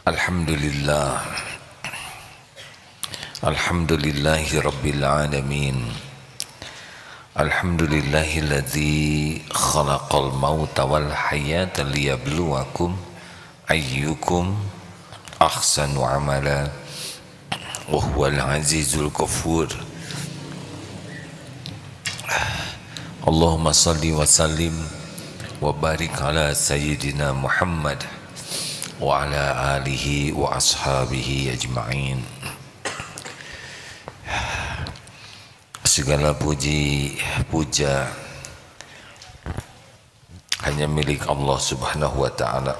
Alhamdulillah. Alhamdulillahi Rabbil Alamin. Alhamdulillahilladzi khalaqal mauta wal hayata liyabluwakum ayyukum ahsanu amala wa huwal azizul ghafur. Allahumma salli wa sallim wa barik ala sayyidina Muhammad wa ala alihi wa ashabihi ajma'in. Segala puji puja hanya milik Allah Subhanahu wa ta'ala.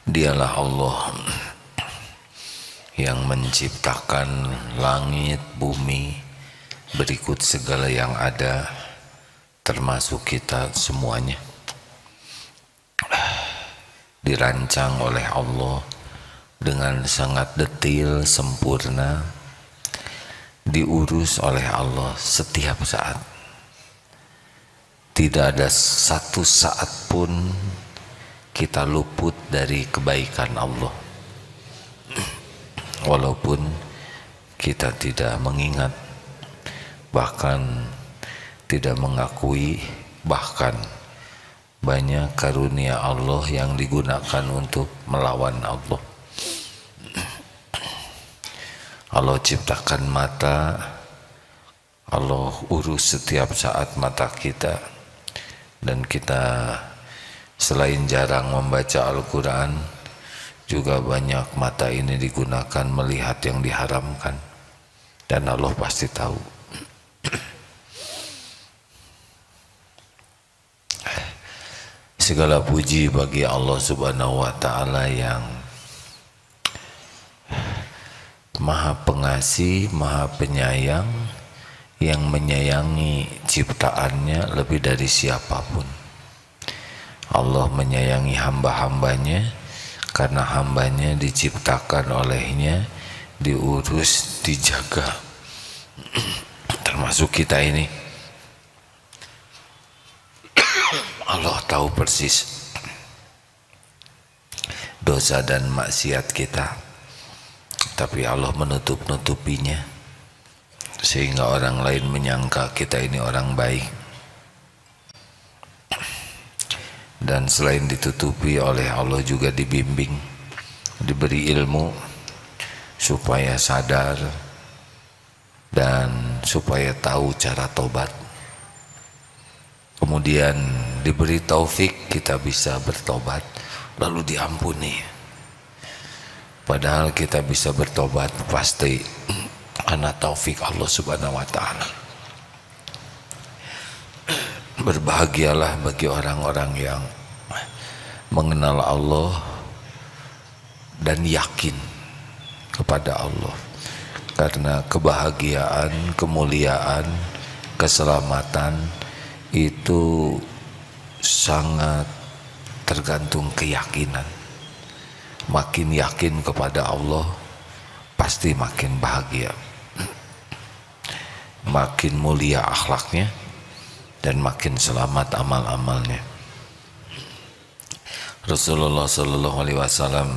Dialah Allah yang menciptakan langit, bumi, berikut segala yang ada, termasuk kita semuanya. Dirancang oleh Allah dengan sangat detail, sempurna, diurus oleh Allah setiap saat. Tidak ada satu saat pun kita luput dari kebaikan Allah, walaupun kita tidak mengingat, bahkan tidak mengakui, bahkan banyak karunia Allah yang digunakan untuk melawan Allah. Allah ciptakan mata, Allah urus setiap saat mata kita, dan kita selain jarang membaca Al-Quran, juga banyak mata ini digunakan melihat yang diharamkan, dan Allah pasti tahu. Segala puji bagi Allah Subhanahu wa ta'ala yang Maha Pengasih, Maha Penyayang, yang menyayangi ciptaannya lebih dari siapapun. Allah menyayangi hamba-hambanya karena hambanya diciptakan olehnya, diurus, dijaga, termasuk kita ini. Allah tahu persis dosa dan maksiat kita, tapi Allah menutup-nutupinya sehingga orang lain menyangka kita ini orang baik. Dan selain ditutupi oleh Allah, juga dibimbing, diberi ilmu supaya sadar dan supaya tahu cara tobat. Kemudian diberi taufik kita bisa bertobat lalu diampuni. Padahal kita bisa bertobat pasti karena taufik Allah Subhanahu wa ta'ala. Berbahagialah bagi orang-orang yang mengenal Allah dan yakin kepada Allah, karena kebahagiaan, kemuliaan, keselamatan itu sangat tergantung keyakinan. Makin yakin kepada Allah, pasti makin bahagia, makin mulia akhlaknya, dan makin selamat amal-amalnya. Rasulullah Sallallahu Alaihi Wasallam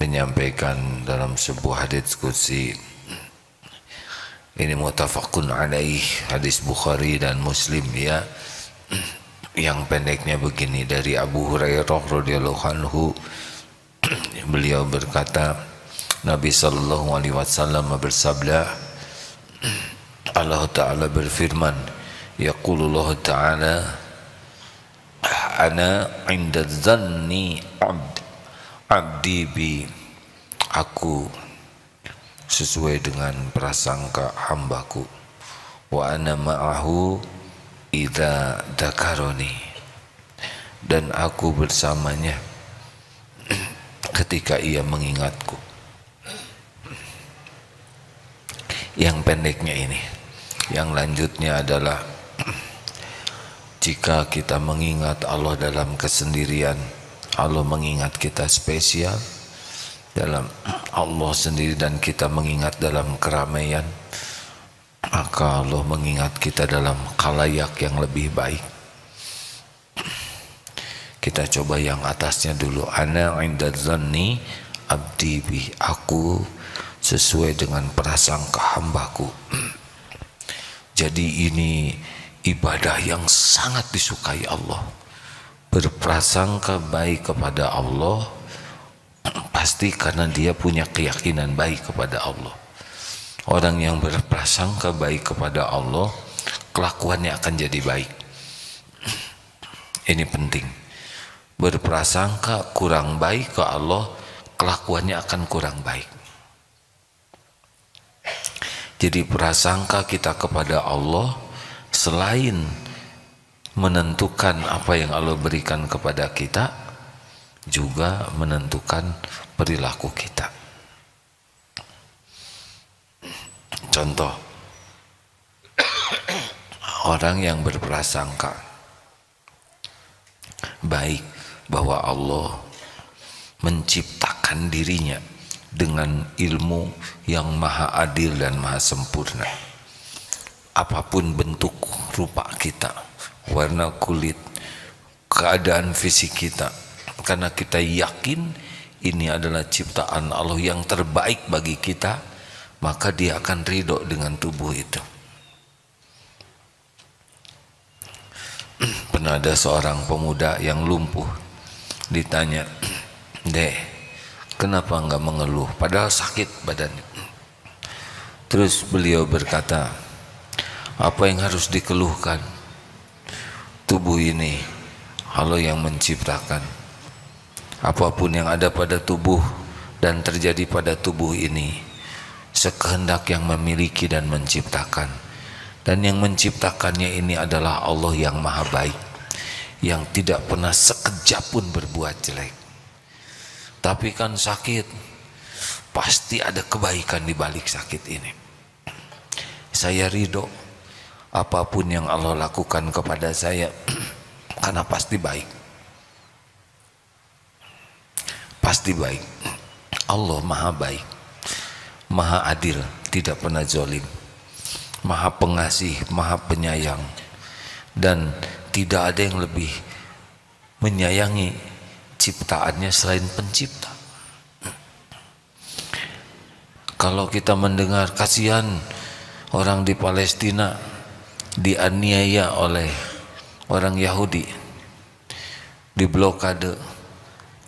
menyampaikan dalam sebuah hadits qudsi, ini muttafaqun alaih, hadis Bukhari dan Muslim, ya, yang pendeknya begini, dari Abu Hurairah radhiyallahu anhu, beliau berkata, Nabi sallallahu alaihi wasallam bersabda, Allah Ta'ala berfirman, yaqulullah Ta'ala, ana inda dhanni abdi bi, aku sesuai dengan prasangka hambaku, wa ana ma'ahu idza dzakaroni, dan aku bersamanya ketika ia mengingatku. Yang pendeknya ini. Yang lanjutnya adalah jika kita mengingat Allah dalam kesendirian, Allah mengingat kita spesial dalam Allah sendiri, dan kita mengingat dalam keramaian, maka Allah mengingat kita dalam khalayak yang lebih baik. Kita coba yang atasnya dulu. Ana 'inda dzanni abdi bi, aku sesuai dengan prasangka hambaku. Jadi ini ibadah yang sangat disukai Allah. Berprasangka baik kepada Allah pasti karena dia punya keyakinan baik kepada Allah. Orang yang berprasangka baik kepada Allah, kelakuannya akan jadi baik. Ini penting. Berprasangka kurang baik ke Allah, kelakuannya akan kurang baik. Jadi prasangka kita kepada Allah selain menentukan apa yang Allah berikan kepada kita, juga menentukan perilaku kita. Contoh, orang yang berprasangka baik bahwa Allah menciptakan dirinya dengan ilmu yang maha adil dan maha sempurna. Apapun bentuk rupa kita, warna kulit, keadaan fisik kita, karena kita yakin ini adalah ciptaan Allah yang terbaik bagi kita, maka dia akan ridho dengan tubuh itu. Pernah ada seorang pemuda yang lumpuh, ditanya, "Dek, kenapa enggak mengeluh? Padahal sakit badannya." Terus beliau berkata, "Apa yang harus dikeluhkan? Tubuh ini Allah yang menciptakan. Apapun yang ada pada tubuh dan terjadi pada tubuh ini, sekehendak yang memiliki dan menciptakan. Dan yang menciptakannya ini adalah Allah yang maha baik, yang tidak pernah sekejap pun berbuat jelek. Tapi kan sakit, pasti ada kebaikan di balik sakit ini. Saya ridho apapun yang Allah lakukan kepada saya, karena pasti baik. Pasti baik. Allah maha baik, maha adil, tidak pernah zalim, maha pengasih, maha penyayang, dan tidak ada yang lebih menyayangi ciptaannya selain pencipta." Kalau kita mendengar kasihan orang di Palestina dianiaya oleh orang Yahudi, diblokade,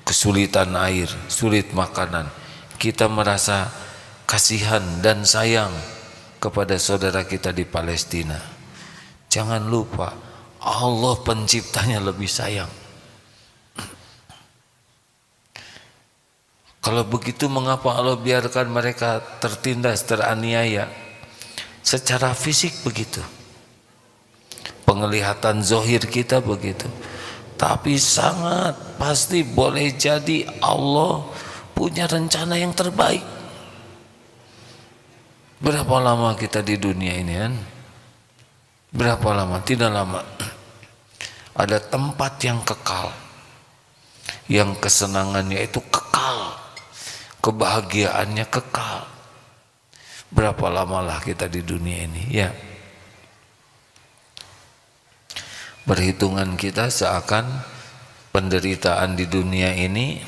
kesulitan air, sulit makanan, kita merasa kasihan dan sayang kepada saudara kita di Palestina. Jangan lupa, Allah penciptanya lebih sayang. Kalau begitu, mengapa Allah biarkan mereka tertindas, teraniaya? Secara fisik begitu, penglihatan zohir kita begitu, tapi sangat pasti boleh jadi Allah punya rencana yang terbaik. Berapa lama kita di dunia ini kan? Berapa lama? Tidak lama. Ada tempat yang kekal, yang kesenangannya itu kekal, kebahagiaannya kekal. Berapa lamalah kita di dunia ini, ya? Perhitungan kita seakan penderitaan di dunia ini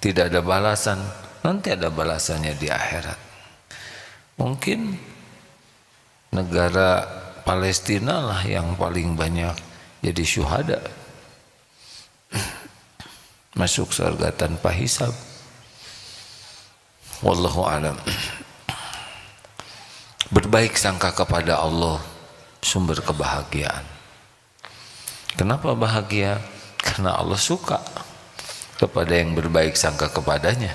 tidak ada balasan. Nanti ada balasannya di akhirat. Mungkin negara Palestina lah yang paling banyak jadi syuhada, masuk surga tanpa hisab. Wallahu a'lam. Berbaik sangka kepada Allah sumber kebahagiaan. Kenapa bahagia? Karena Allah suka kepada yang berbaik sangka kepadanya.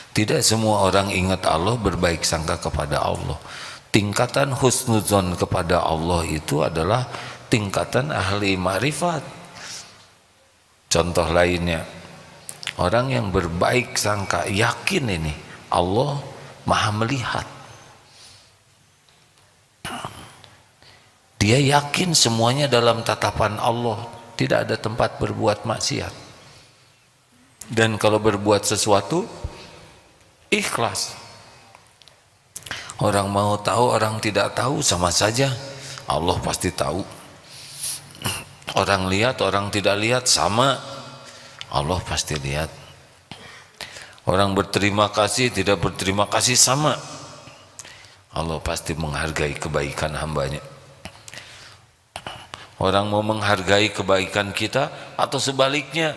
Tidak semua orang ingat Allah, berbaik sangka kepada Allah. Tingkatan husnudzon kepada Allah itu adalah tingkatan ahli ma'rifat. Contoh lainnya, orang yang berbaik sangka, yakin ini Allah maha melihat. Dia yakin semuanya dalam tatapan Allah, tidak ada tempat berbuat maksiat. Dan kalau berbuat sesuatu, ikhlas. Orang mau tahu, orang tidak tahu sama saja. Allah pasti tahu. Orang lihat, orang tidak lihat sama. Allah pasti lihat. Orang berterima kasih, tidak berterima kasih sama. Allah pasti menghargai kebaikan hambanya. Orang mau menghargai kebaikan kita atau sebaliknya,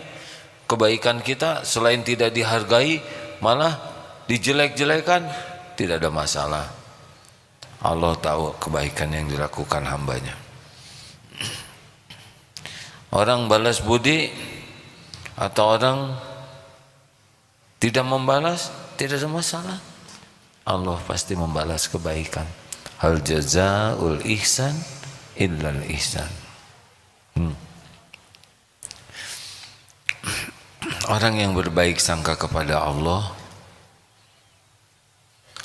kebaikan kita selain tidak dihargai malah dijelek-jelekan, tidak ada masalah. Allah tahu kebaikan yang dilakukan hambanya. Orang balas budi atau orang tidak membalas, tidak ada masalah. Allah pasti membalas kebaikan. Hal jazaa'ul ihsan illal ihsan. Orang yang berbaik sangka kepada Allah,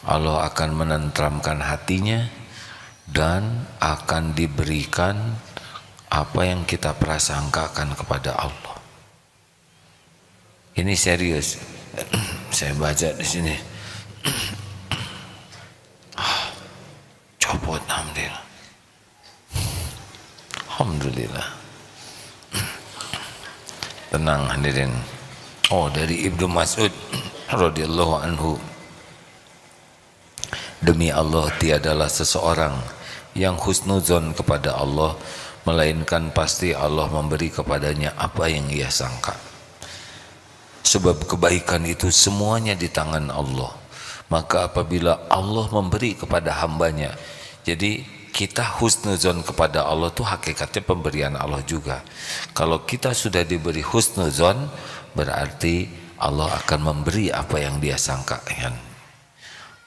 Allah akan menenteramkan hatinya dan akan diberikan apa yang kita prasangkakan kepada Allah. Ini serius. Saya baca di sini. Copot, alhamdulillah. Alhamdulillah. Tenang hadirin. Oh, dari Ibnu Mas'ud radhiyallahu anhu. Demi Allah, tiadalah seseorang yang husnuzon kepada Allah, melainkan pasti Allah memberi kepadanya apa yang ia sangka. Sebab kebaikan itu semuanya di tangan Allah. Maka apabila Allah memberi kepada hambanya, jadi kita husnuzon kepada Allah itu hakikatnya pemberian Allah juga. Kalau kita sudah diberi husnuzon, berarti Allah akan memberi apa yang dia sangkakan.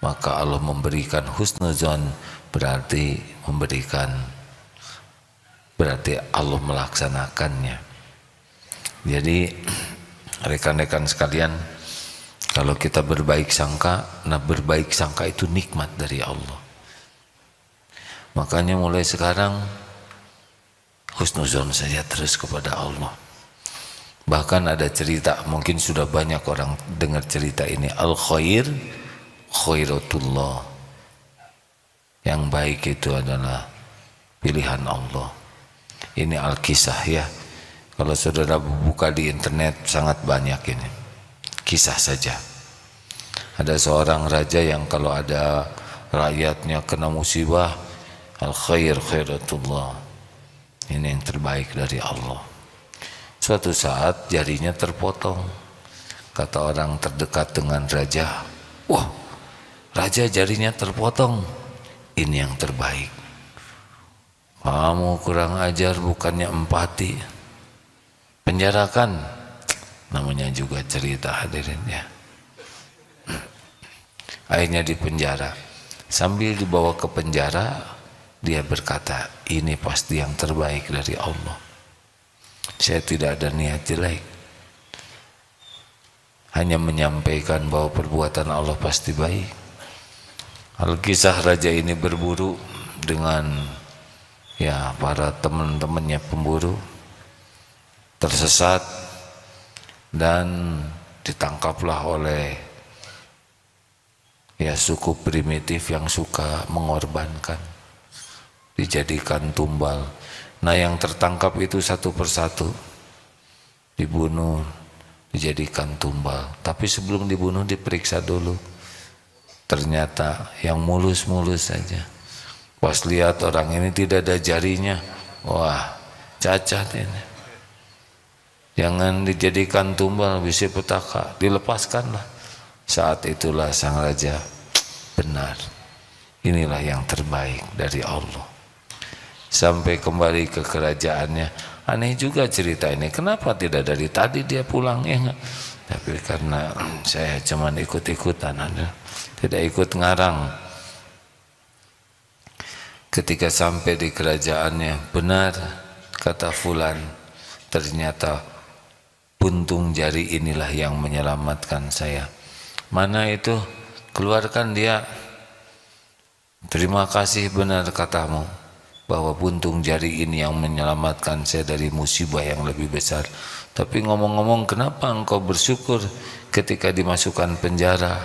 Maka Allah memberikan husnuzon berarti Allah melaksanakannya. Jadi rekan-rekan sekalian, kalau kita berbaik sangka, nah berbaik sangka itu nikmat dari Allah. Makanya mulai sekarang husnuzon saja terus kepada Allah. Bahkan ada cerita, mungkin sudah banyak orang dengar cerita ini, al-khair khairatullah. Yang baik itu adalah pilihan Allah. Ini al-kisah ya. Kalau saudara buka di internet sangat banyak ini. Kisah saja. Ada seorang raja yang kalau ada rakyatnya kena musibah, al-khair khairatullah. Ini yang terbaik dari Allah. Suatu saat jarinya terpotong. Kata orang terdekat dengan raja, wah, raja jarinya terpotong. Ini yang terbaik. Kamu kurang ajar, bukannya empati. Penjarakan. Namanya juga cerita hadirin ya. Akhirnya dipenjara. Sambil dibawa ke penjara, dia berkata, ini pasti yang terbaik dari Allah. Saya tidak ada niat jelek. Hanya menyampaikan bahwa perbuatan Allah pasti baik. Al-kisah raja ini berburu dengan ya para teman-temannya pemburu, tersesat dan ditangkaplah oleh ya suku primitif yang suka mengorbankan, dijadikan tumbal. Nah yang tertangkap itu satu persatu dibunuh, dijadikan tumbal. Tapi sebelum dibunuh diperiksa dulu. Ternyata yang mulus-mulus saja. Pas lihat orang ini tidak ada jarinya, wah cacat ini. Jangan dijadikan tumbal, bisi petaka, dilepaskanlah. Saat itulah sang raja, benar, inilah yang terbaik dari Allah. Sampai kembali ke kerajaannya, aneh juga cerita ini, kenapa tidak dari tadi dia pulang ya enggak? Tapi karena saya cuman ikut-ikutan, tidak ikut ngarang. Ketika sampai di kerajaannya, benar kata fulan, ternyata puntung jari inilah yang menyelamatkan saya. Mana itu? Keluarkan dia. Terima kasih, benar katamu bahwa puntung jari ini yang menyelamatkan saya dari musibah yang lebih besar. Tapi ngomong-ngomong, kenapa engkau bersyukur ketika dimasukkan penjara?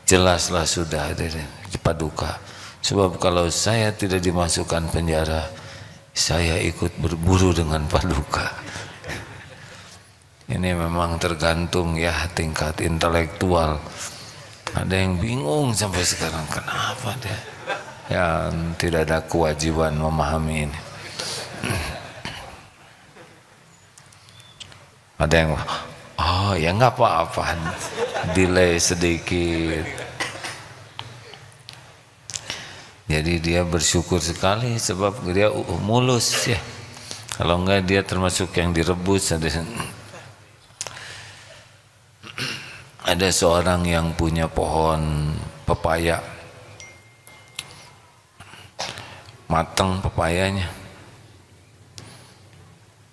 jelaslah sudah hadirin Paduka. Sebab kalau saya tidak dimasukkan penjara, saya ikut berburu dengan Paduka. Ini memang tergantung ya tingkat intelektual. Ada yang bingung sampai sekarang, kenapa dia ya tidak ada kewajiban memahami ini. Ada yang oh ya nggak apa-apa, delay sedikit. Jadi dia bersyukur sekali sebab dia mulus ya. Kalau enggak dia termasuk yang direbus. Ada seorang yang punya pohon pepaya, matang pepayanya.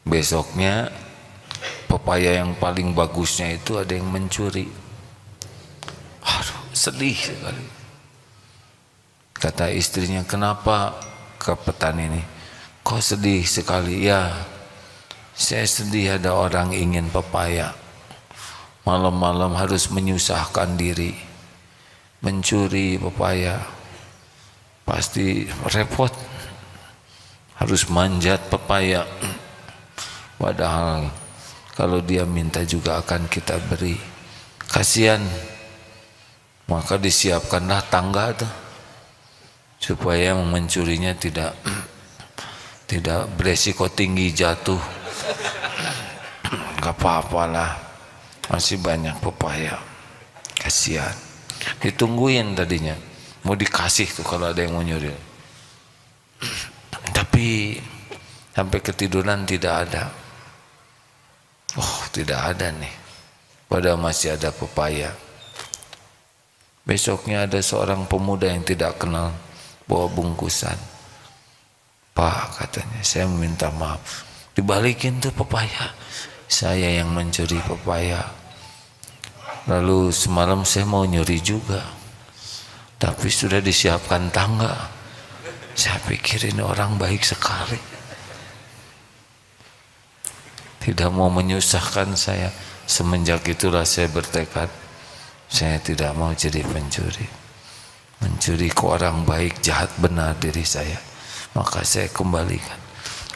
Besoknya pepaya yang paling bagusnya itu ada yang mencuri. Aduh, sedih sekali. Kata istrinya, kenapa ke petani ini? Kok sedih sekali? Ya, saya sedih ada orang ingin pepaya. Malam-malam harus menyusahkan diri, mencuri pepaya. Pasti repot. Harus manjat pepaya. Padahal kalau dia minta juga akan kita beri. Kasihan. Maka disiapkanlah tangga tuh, supaya mencurinya tidak beresiko tinggi jatuh. Gak apa-apalah, masih banyak pepaya. Kasihan. Ditungguin tadinya, mau dikasih tuh kalau ada yang mau nyuri. Tapi sampai ketiduran tidak ada. Oh, tidak ada nih. Padahal masih ada pepaya. Besoknya ada seorang pemuda yang tidak kenal bawa bungkusan. Pak, katanya, saya meminta maaf. Dibalikin tuh pepaya. Saya yang mencuri pepaya. Lalu semalam saya mau nyuri juga, tapi sudah disiapkan tangga. Saya pikir ini orang baik sekali, tidak mau menyusahkan saya. Semenjak itulah saya bertekad, saya tidak mau jadi pencuri. Mencuri ke orang baik, jahat benar diri saya. Maka saya kembalikan,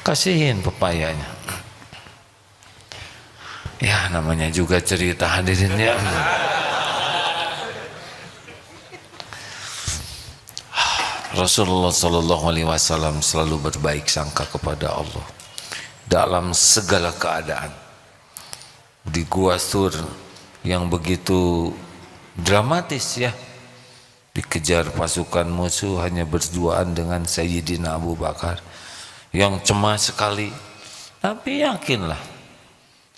kasihin pepayanya. Ya namanya juga cerita hadirin ya. Rasulullah SAW selalu berbaik sangka kepada Allah dalam segala keadaan. Di Gua Thur yang begitu dramatis ya, dikejar pasukan musuh, hanya berduaan dengan Sayyidina Abu Bakar yang cemas sekali. Tapi yakinlah,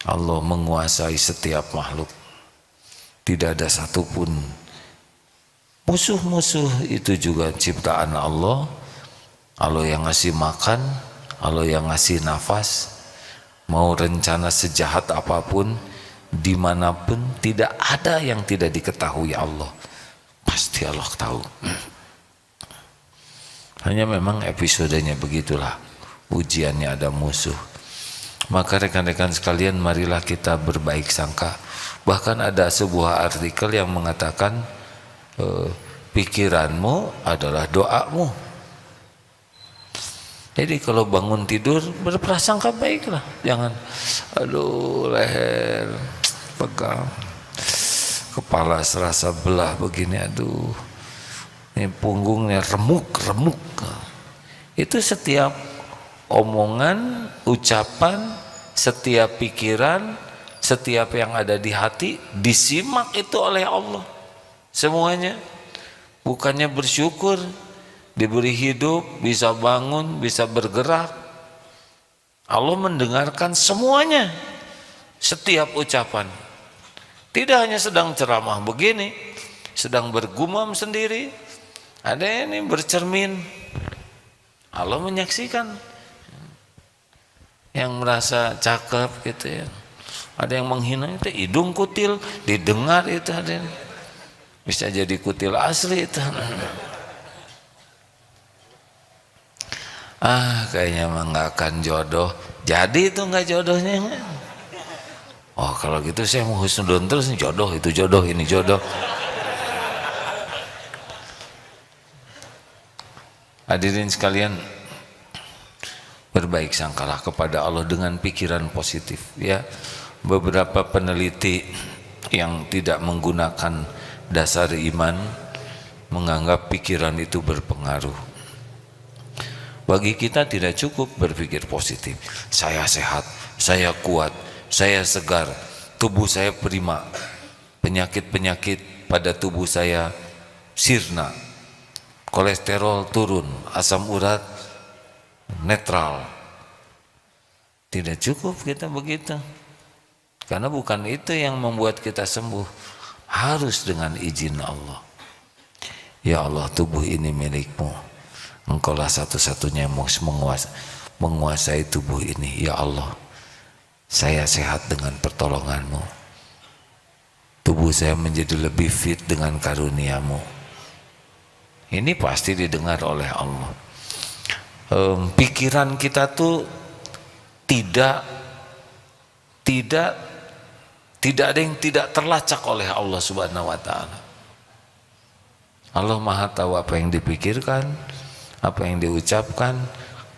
Allah menguasai setiap makhluk. Tidak ada satupun. Musuh-musuh itu juga ciptaan Allah. Allah yang ngasih makan, Allah yang ngasih nafas. Mau rencana sejahat apapun, dimanapun, tidak ada yang tidak diketahui Allah. Pasti Allah tahu. Hanya memang episodenya begitulah. Ujiannya ada musuh. Maka rekan-rekan sekalian, marilah kita berbaik sangka. Bahkan ada sebuah artikel yang mengatakan pikiranmu adalah doamu. Jadi kalau bangun tidur berprasangka baiklah. Jangan aduh leher pegang, kepala serasa belah begini, aduh ini punggungnya remuk. Itu setiap omongan, ucapan, setiap pikiran, setiap yang ada di hati disimak itu oleh Allah semuanya. Bukannya bersyukur diberi hidup, bisa bangun, bisa bergerak. Allah mendengarkan semuanya, setiap ucapan. Tidak hanya sedang ceramah begini, sedang bergumam sendiri, ada ini bercermin, Allah menyaksikan. Yang merasa cakep gitu ya, ada yang menghina itu hidung kutil, didengar itu ada, bisa jadi kutil asli itu. Kayaknya mah nggak akan jodoh. Jadi itu nggak jodohnya. Oh kalau gitu saya mau husnudon terus, jodoh itu jodoh, ini jodoh. Hadirin sekalian, berbaik sangkalah kepada Allah dengan pikiran positif ya. Beberapa peneliti yang tidak menggunakan dasar iman menganggap pikiran itu berpengaruh. Bagi kita tidak cukup berpikir positif. Saya sehat, saya kuat, saya segar, tubuh saya prima, penyakit-penyakit pada tubuh saya sirna, kolesterol turun, asam urat netral. Tidak cukup kita begitu, karena bukan itu yang membuat kita sembuh. Harus dengan izin Allah. Ya Allah, tubuh ini milikmu, Engkaulah satu-satunya yang menguasai tubuh ini. Ya Allah, saya sehat dengan pertolonganmu, tubuh saya menjadi lebih fit dengan karuniamu. Ini pasti didengar oleh Allah. Pikiran kita tuh tidak ada yang tidak terlacak oleh Allah Subhanahu wa Ta'ala. Allah Maha tahu apa yang dipikirkan, apa yang diucapkan,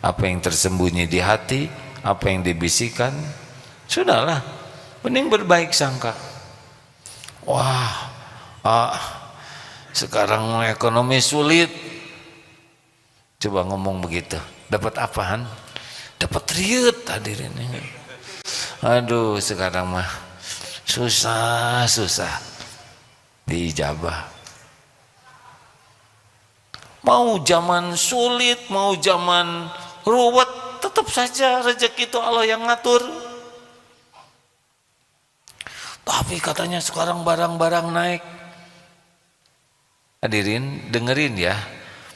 apa yang tersembunyi di hati, apa yang dibisikkan. Sudahlah, mending berbaik sangka. Wah, sekarang ekonomi sulit. Coba ngomong begitu, dapat apaan? Dapat riut, hadirin. Aduh, sekarang mah susah diijabah. Mau zaman sulit, mau zaman ruwet, tetap saja rezeki itu Allah yang ngatur. Tapi katanya sekarang barang-barang naik. Hadirin dengerin ya,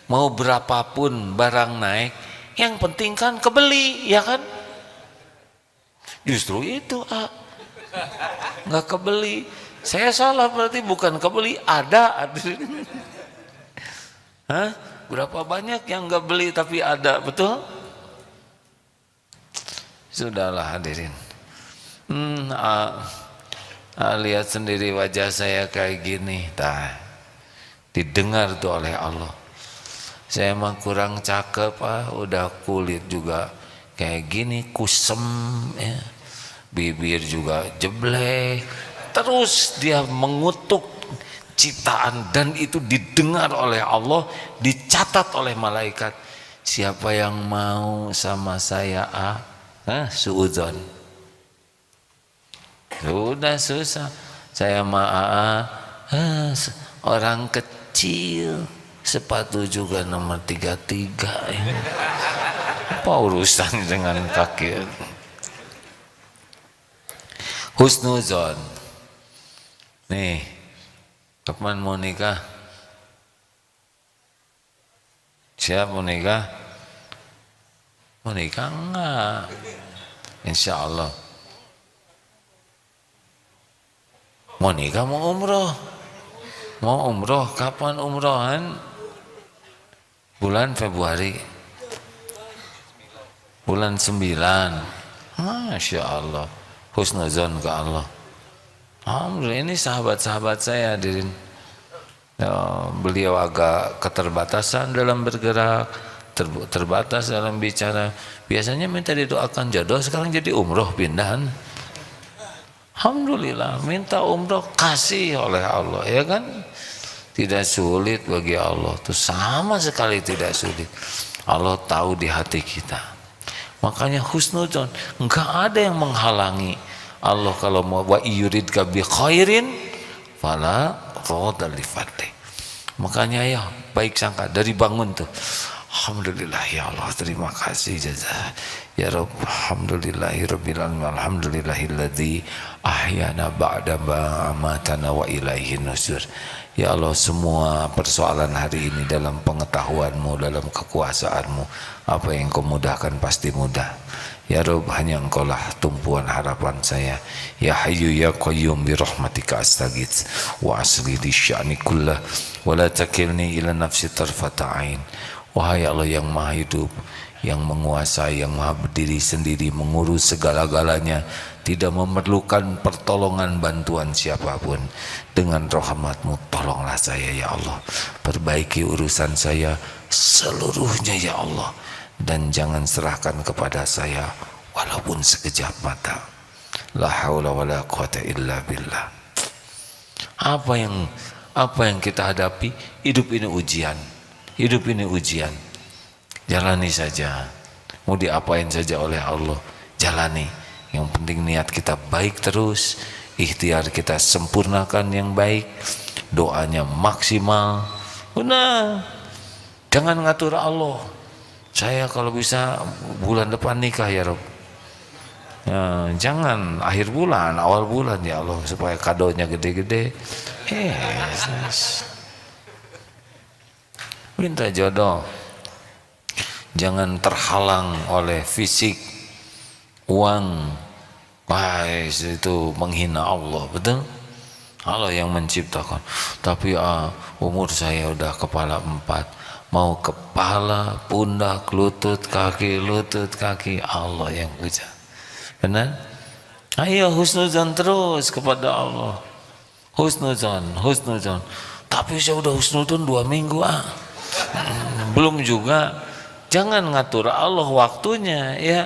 mau berapapun barang naik, yang penting kan kebeli, ya kan? Justru itu nggak kebeli. Saya salah berarti, bukan kebeli, ada. Hah? Berapa banyak yang nggak beli tapi ada, betul? Sudahlah hadirin. Lihat sendiri wajah saya kayak gini, didengar tuh oleh Allah. Saya mah kurang cakep, udah kulit juga kayak gini, kusem ya. Bibir juga jeblek. Terus dia mengutuk ciptaan, dan itu didengar oleh Allah, dicatat oleh malaikat. Siapa yang mau sama saya suudzon. Sudah susah. Saya orang kecil, sepatu juga nomor 33 ini. Apa urusan dengan kaki? Husnuzon. Nih, kapan mau nikah? Siap mau nikah? Mau nikah enggak? Insya Allah. Mau nikah, mau umroh? Mau umroh, kapan umrohan? Bulan Februari. Bulan 9. Masya Allah. Husnuzon ke Allah. Alhamdulillah, ini sahabat-sahabat saya hadirin. Beliau agak keterbatasan dalam bergerak, terbatas dalam bicara. Biasanya minta didoakan jodoh, sekarang jadi umroh pindahan. Alhamdulillah, minta umroh kasih oleh Allah, ya kan? Tidak sulit bagi Allah, itu sama sekali tidak sulit. Allah tahu di hati kita. Makanya husnudzon, enggak ada yang menghalangi Allah kalau mau. Wa yuridka bi khairin fala radda li fadli. Makanya ya baik sangka dari bangun tuh. Alhamdulillah ya Allah, terima kasih jazaa ya Rabb. Alhamdulillahirabbil alamin. Alhamdulillahilladzi ahyana ba'da ma amatana wa ilaihin nusur. Ya Allah, semua persoalan hari ini dalam pengetahuan-Mu, dalam kekuasaan-Mu. Apa yang Kau mudahkan pasti mudah. Ya Rabb, hanya Engkaulah tumpuan harapan saya. Ya Hayyu ya Qayyum bi rahmatika astaghits wa asli li sya'ni kullah wa la takilni ila nafsi tarfata ain. Wahai Allah yang Maha Hidup, yang menguasai, yang Maha berdiri sendiri, mengurus segala-galanya, tidak memerlukan pertolongan bantuan siapapun. Dengan rahmat-Mu tolonglah saya ya Allah, perbaiki urusan saya, seluruhnya ya Allah, dan jangan serahkan kepada saya walaupun sekejap mata. La haula wala quwata illa billah. Apa yang kita hadapi? Hidup ini ujian. Hidup ini ujian. Jalani saja. Mau diapain saja oleh Allah, jalani. Yang penting niat kita baik terus, ikhtiar kita sempurnakan yang baik, doanya maksimal. Benar. Jangan ngatur Allah. Saya kalau bisa bulan depan nikah ya Rob. Ya, jangan akhir bulan, awal bulan ya Allah, supaya kadonya gede-gede. Minta jodoh. Jangan terhalang oleh fisik, uang. Itu menghina Allah, betul? Allah yang menciptakan. Tapi umur saya udah kepala 4, mau kepala, pundak, lutut, kaki, Allah yang puja. Benar? Ayo husnuzon terus kepada Allah. Husnuzon. Tapi saya udah husnuzon 2 minggu belum juga. Jangan ngatur Allah waktunya ya.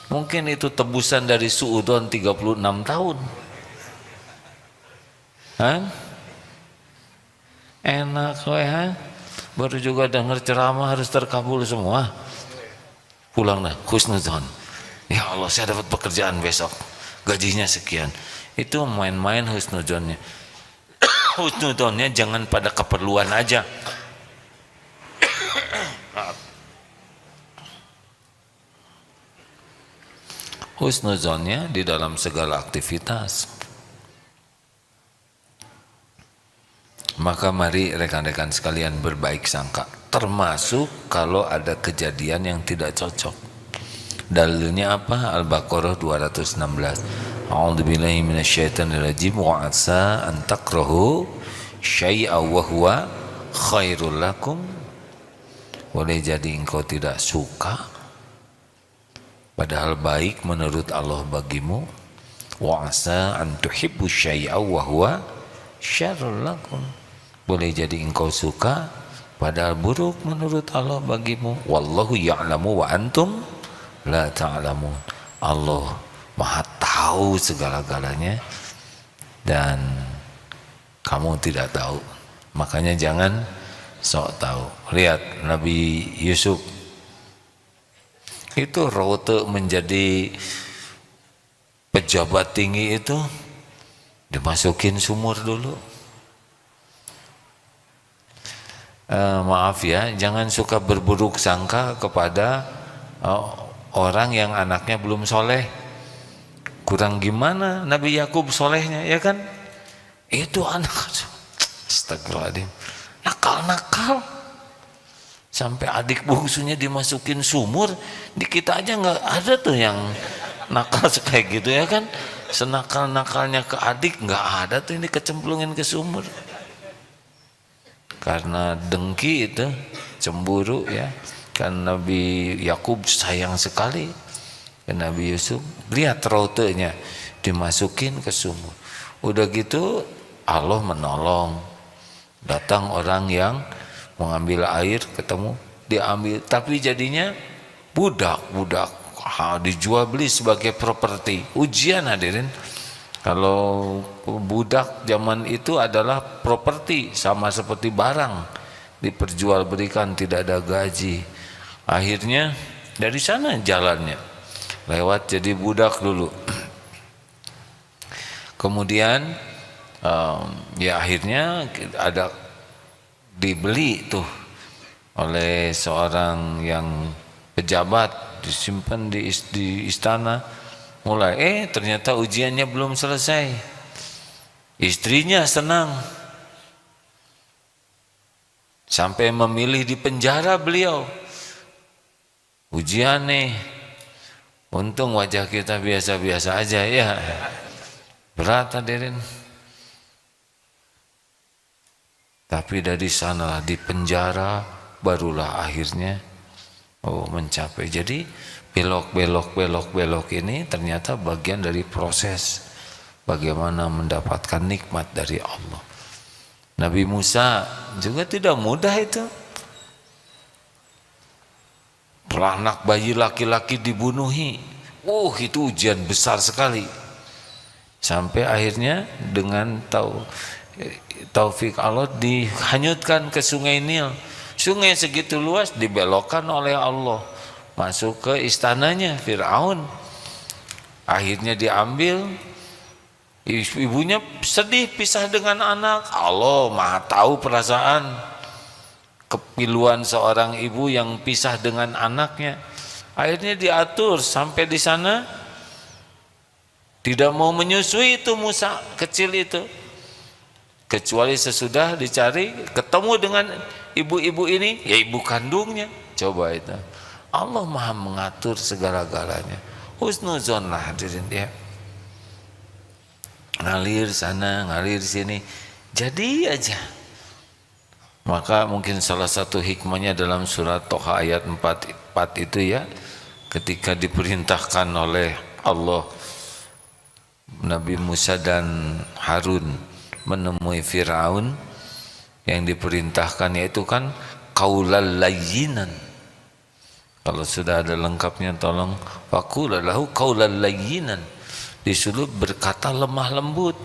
Mungkin itu tebusan dari suudon 36 tahun. Enak baru juga dengar ceramah harus terkabul semua. Pulang dah husnuzon. Ya Allah, saya dapat pekerjaan besok, gajinya sekian. Itu main-main husnuzonnya. Husnuzonnya jangan pada keperluan aja. Husnuzonnya di dalam segala aktivitas. Maka mari rekan-rekan sekalian berbaik sangka, termasuk kalau ada kejadian yang tidak cocok. Dalilnya apa? Al-Baqarah 216. A'udzubillahi minasyaitonirrajim wa 'asa an takrahu syai'an wa huwa khairul lakum. Boleh jadi engkau tidak suka padahal baik menurut Allah bagimu. Wa 'asa an tuhibbu syai'an wa huwa syarrul lakum. Boleh jadi engkau suka padahal buruk menurut Allah bagimu. Wallahu ya'lamu wa antum la ta'lamun. Allah Maha tahu segala-galanya dan kamu tidak tahu. Makanya jangan sok tahu. Lihat Nabi Yusuf itu rote menjadi pejabat tinggi itu dimasukin sumur dulu. Maaf ya, jangan suka berburuk sangka kepada orang yang anaknya belum soleh. Kurang gimana Nabi Yakub solehnya, ya kan? Itu anak, astagfirullahaladzim, nakal-nakal. Sampai adik bungsunya dimasukin sumur. Di kita aja nggak ada tuh yang nakal kayak gitu, ya kan? Senakal-nakalnya ke adik nggak ada tuh yang dikecemplungin ke sumur. Karena dengki itu, cemburu ya. Kan Nabi Yakub sayang sekali ke Nabi Yusuf. Lihat rautenya dimasukin ke sumur. Udah gitu Allah menolong. Datang orang yang mengambil air, ketemu, diambil. Tapi jadinya budak. Dijual beli sebagai properti. Ujian hadirin. Kalau budak zaman itu adalah properti, sama seperti barang, diperjualbelikan, tidak ada gaji. Akhirnya dari sana jalannya lewat jadi budak dulu. Kemudian ya akhirnya ada dibeli tuh oleh seorang yang pejabat, disimpan di istana. Mulai ternyata ujiannya belum selesai. Istrinya senang sampai memilih di penjara beliau. Ujian nih, untung wajah kita biasa-biasa aja ya. Berat hadirin. Tapi dari sanalah di penjara barulah akhirnya mencapai. Jadi belok ini ternyata bagian dari proses bagaimana mendapatkan nikmat dari Allah. Nabi Musa juga tidak mudah itu. anak bayi laki-laki dibunuhi. Itu ujian besar sekali. Sampai akhirnya dengan taufik Allah dihanyutkan ke sungai Nil. Sungai segitu luas dibelokkan oleh Allah masuk ke istananya Fir'aun. Akhirnya diambil. Ibunya sedih pisah dengan anak. Allah Maha tahu perasaan kepiluan seorang ibu yang pisah dengan anaknya. Akhirnya diatur sampai di sana, tidak mau menyusui itu Musa kecil itu, kecuali sesudah dicari ketemu dengan ibu-ibu ini, ya ibu kandungnya. Coba itu, Allah Maha mengatur segala-galanya. Husnuzon lah hadirin dia. Ngalir sana, ngalir sini, jadi aja. Maka mungkin salah satu hikmahnya dalam surat Toha ayat 4 itu ya, ketika diperintahkan oleh Allah Nabi Musa dan Harun menemui Fir'aun, yang diperintahkan yaitu kan qaulal layyinan. Kalau sudah ada lengkapnya tolong faqula lahu qaulal layyinan, disuruh berkata lemah lembut.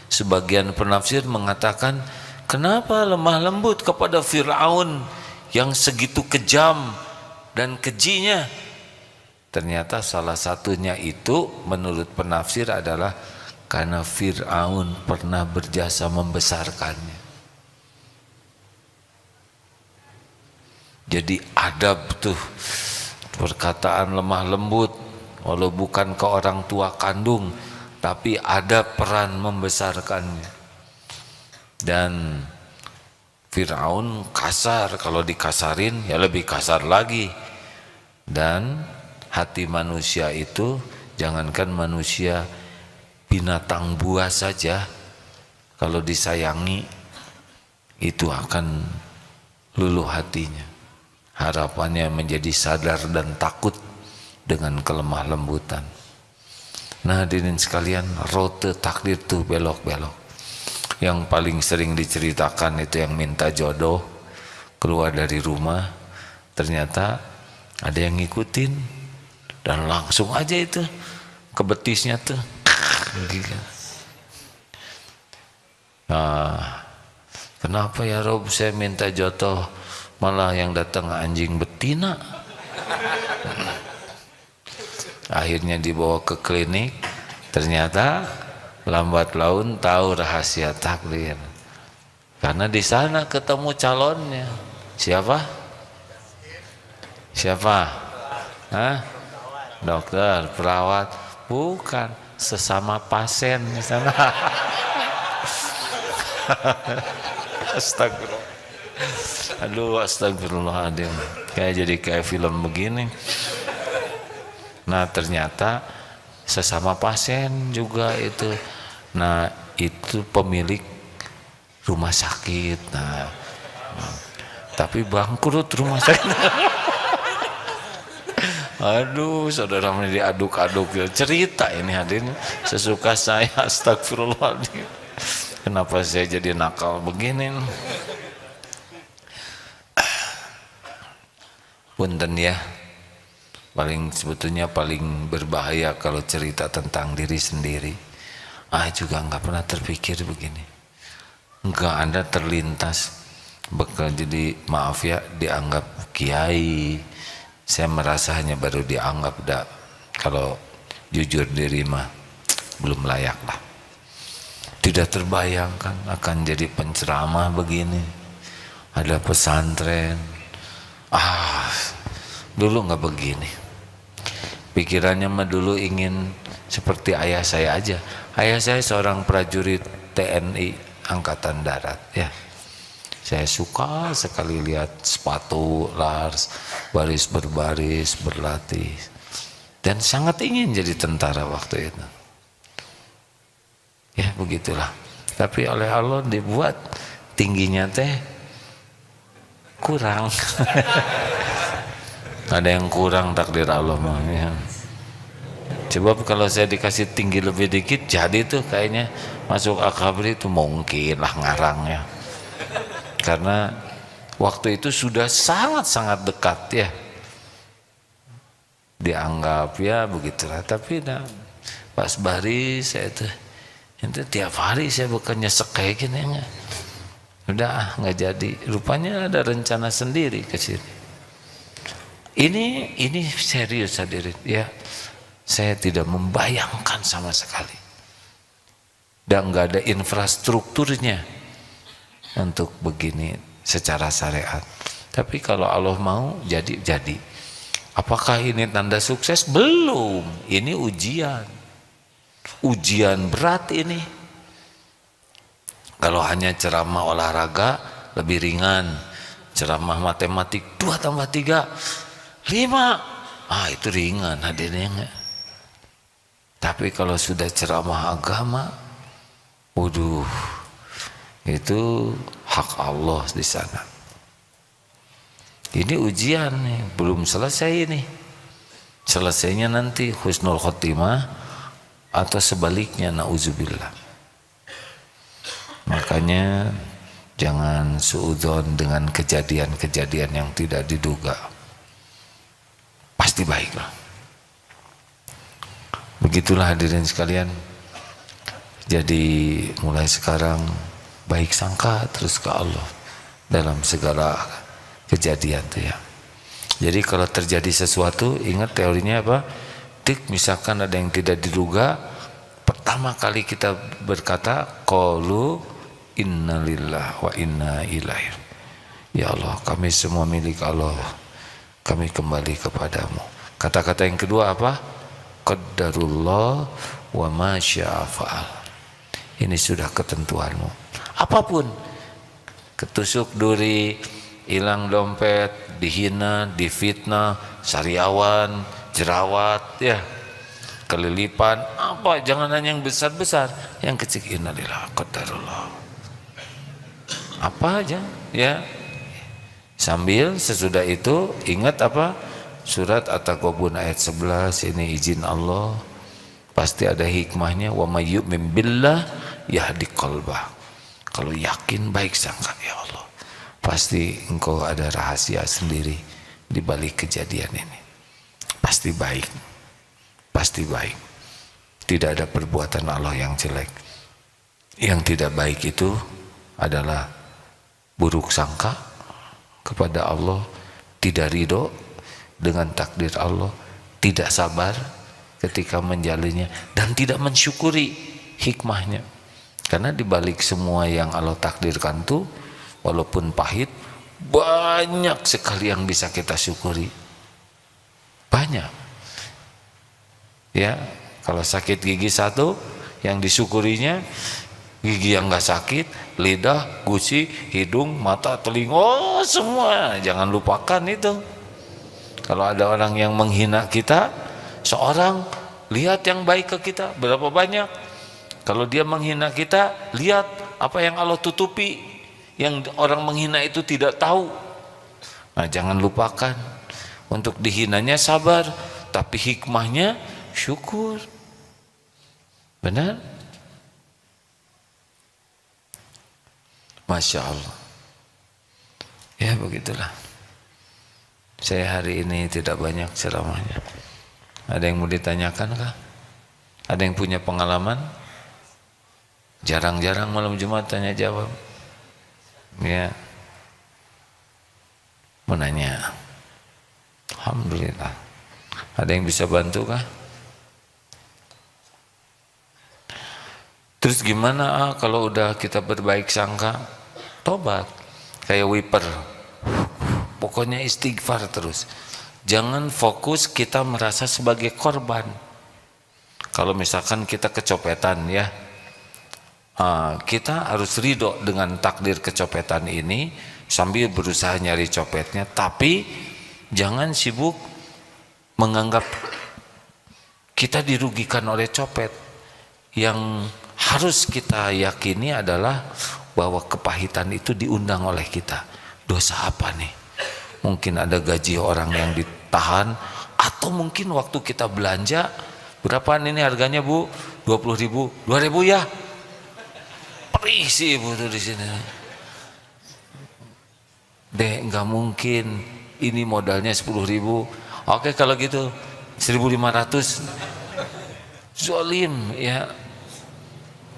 Sebagian penafsir mengatakan, kenapa lemah lembut kepada Fir'aun yang segitu kejam dan kejinya? Ternyata salah satunya itu menurut penafsir adalah karena Fir'aun pernah berjasa membesarkannya. Jadi adab tuh, perkataan lemah lembut, walau bukan ke orang tua kandung, tapi ada peran membesarkannya. Dan Fir'aun kasar, kalau dikasarin ya lebih kasar lagi. Dan hati manusia itu, jangankan manusia, binatang buas saja kalau disayangi itu akan luluh hatinya. Harapannya menjadi sadar dan takut dengan kelemah lembutan. Nah hadirin sekalian, rute takdir tuh belok-belok. Yang paling sering diceritakan itu yang minta jodoh, keluar dari rumah, ternyata ada yang ngikutin dan langsung aja itu ke betisnya tuh. Nah, kenapa ya Rob saya minta jodoh malah yang datang anjing betina? Akhirnya dibawa ke klinik, ternyata lambat laun tahu rahasia takdir. Karena di sana ketemu calonnya. Siapa? Hah? Dokter, perawat? Bukan, sesama pasien di sana. Astagfirullah. Aduh, astagfirullahaladzim. Kayak film begini. Nah ternyata sesama pasien juga itu. Nah itu pemilik rumah sakit. Nah tapi bangkrut rumah sakit. Aduh, saudara ini diaduk-aduk cerita ini hadirin sesuka saya. Astagfirullahaladzim. Kenapa saya jadi nakal begini? Punten ya. Sebetulnya paling berbahaya kalau cerita tentang diri sendiri. Juga nggak pernah terpikir begini. Nggak ada terlintas bakal jadi, maaf ya, dianggap kiai. Saya merasa hanya baru dianggap, kalau jujur diri mah belum layak lah. Tidak terbayangkan akan jadi penceramah begini. Ada pesantren. Dulu nggak begini. Pikirannya mah dulu ingin seperti ayah saya aja. Ayah saya seorang prajurit TNI Angkatan Darat ya. Saya suka sekali lihat sepatu Lars baris berbaris berlatih, dan sangat ingin jadi tentara waktu itu. Ya begitulah. Tapi oleh Allah dibuat tingginya teh kurang. Ada yang kurang takdir Allah mah ya. Coba kalau saya dikasih tinggi lebih dikit, jadi tuh kayaknya masuk akabri itu mungkin lah ngarangnya. Karena waktu itu sudah sangat-sangat dekat ya. dianggap ya begitulah. Tapi nah, pas baris saya tuh itu tiap hari saya bukan nyesek kayak gini enggak. Udah nggak jadi. Rupanya ada rencana sendiri ke sini. Ini serius hadirin ya. Saya tidak membayangkan sama sekali. Dan nggak ada infrastrukturnya untuk begini secara syariat. Tapi kalau Allah mau jadi. Apakah ini tanda sukses? Belum. Ini ujian. Ujian berat ini. Kalau hanya ceramah olahraga lebih ringan. Ceramah matematik 2 tambah 3 5. Itu ringan hadirnya. Tapi kalau sudah ceramah agama, waduh, itu hak Allah di sana. Ini ujian nih, belum selesai ini. Selesainya nanti husnul khotimah atau sebaliknya, nauzubillah. Makanya jangan suudzon dengan kejadian-kejadian yang tidak diduga. Pasti baiklah. Begitulah hadirin sekalian. Jadi mulai sekarang baik sangka terus ke Allah dalam segala kejadian tuh ya. Jadi kalau terjadi sesuatu, ingat teorinya apa? Misalkan ada yang tidak diduga, pertama kali kita berkata qalu innalillah wa inna ilaihi. Ya Allah, kami semua milik Allah, kami kembali kepadamu. Kata-kata yang kedua apa? Qaddarullah wa ma syaa fa'al. Ini sudah ketentuanmu. Apapun, ketusuk duri, hilang dompet, dihina, difitnah, sariawan, jerawat, ya, kelilipan, apa, jangan hanya yang besar-besar, yang kecil, innalillah qadarullah. Apa aja, ya. Sambil sesudah itu ingat apa? Surat At-Taghabun ayat 11, ini izin Allah, pasti ada hikmahnya. Wa may yu'min billah yahdi qalbah. Kalau yakin baik sangka, ya Allah, pasti engkau ada rahasia sendiri di balik kejadian ini. Pasti baik. Pasti baik. Tidak ada perbuatan Allah yang jelek. Yang tidak baik itu adalah buruk sangka kepada Allah, tidak ridho dengan takdir Allah, tidak sabar ketika menjalannya, dan tidak mensyukuri hikmahnya. Karena di balik semua yang Allah takdirkan tuh, walaupun pahit, banyak sekali yang bisa kita syukuri. Banyak. Ya, kalau sakit gigi satu, yang disyukurinya gigi yang nggak sakit, lidah, gusi, hidung, mata, telinga, semua. Jangan lupakan itu. Kalau ada orang yang menghina kita, seorang, lihat yang baik ke kita berapa banyak. Kalau dia menghina kita, lihat apa yang Allah tutupi, yang orang menghina itu tidak tahu. Nah, jangan lupakan. Untuk dihinanya sabar, tapi hikmahnya syukur. Benar? Masya Allah. Ya begitulah. Saya hari ini tidak banyak ceramahnya. Ada yang mau ditanyakan kah? Ada yang punya pengalaman? Jarang-jarang malam Jumat tanya jawab. Ya. Mau nanya. Alhamdulillah. Ada yang bisa bantu kah? Terus gimana kalau udah kita berbaik sangka? Tobat. Kayak wiper. Pokoknya istighfar terus. Jangan fokus kita merasa sebagai korban. Kalau misalkan kita kecopetan ya, kita harus ridho dengan takdir kecopetan ini sambil berusaha nyari copetnya. Tapi jangan sibuk menganggap kita dirugikan oleh copet. Yang harus kita yakini adalah bahwa kepahitan itu diundang oleh kita. Dosa apa nih? Mungkin ada gaji orang yang ditahan, atau mungkin waktu kita belanja, berapaan ini harganya Bu? 20.000, 2.000 ya? Perih sih Ibu tuh di sini. Dek, nggak mungkin, ini modalnya 10.000. Oke kalau gitu 1.500. Zolim ya.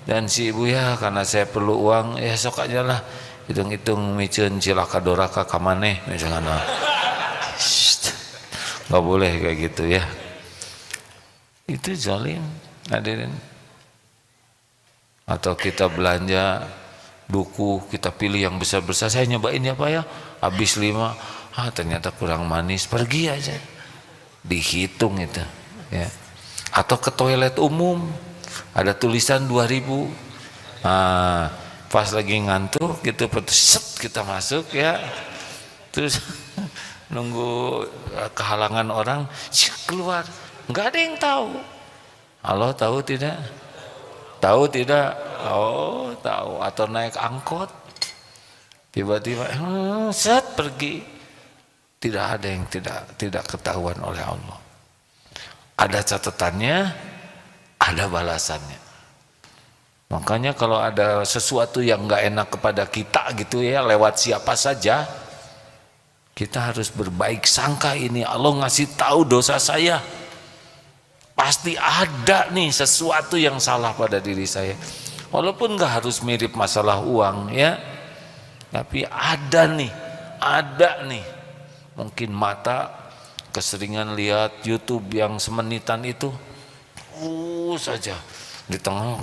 Dan si ibu ya karena saya perlu uang ya sok aja lah, hitung-hitung micen cilaka doraka kamaneh misalnya. Nggak boleh kayak gitu ya, itu zalim hadirin. Atau kita belanja buku, kita pilih yang besar-besar, saya nyobain ya Pak ya, habis 5, ternyata kurang manis, pergi aja, dihitung itu ya. Atau ke toilet umum ada tulisan 2.000, pas lagi ngantuk gitu set kita masuk ya, terus nunggu kehalangan orang keluar, nggak ada yang tahu. Allah tahu tidak? Tahu tidak? Oh tahu. Atau naik angkot tiba-tiba set pergi, tidak ada yang tidak ketahuan oleh Allah. Ada catatannya, ada balasannya. Makanya kalau ada sesuatu yang nggak enak kepada kita gitu ya, lewat siapa saja, kita harus berbaik sangka. Ini Allah ngasih tahu dosa saya, pasti ada nih sesuatu yang salah pada diri saya. Walaupun nggak harus mirip masalah uang ya, tapi ada nih. Mungkin mata keseringan lihat YouTube yang semenitan itu, saja di tengah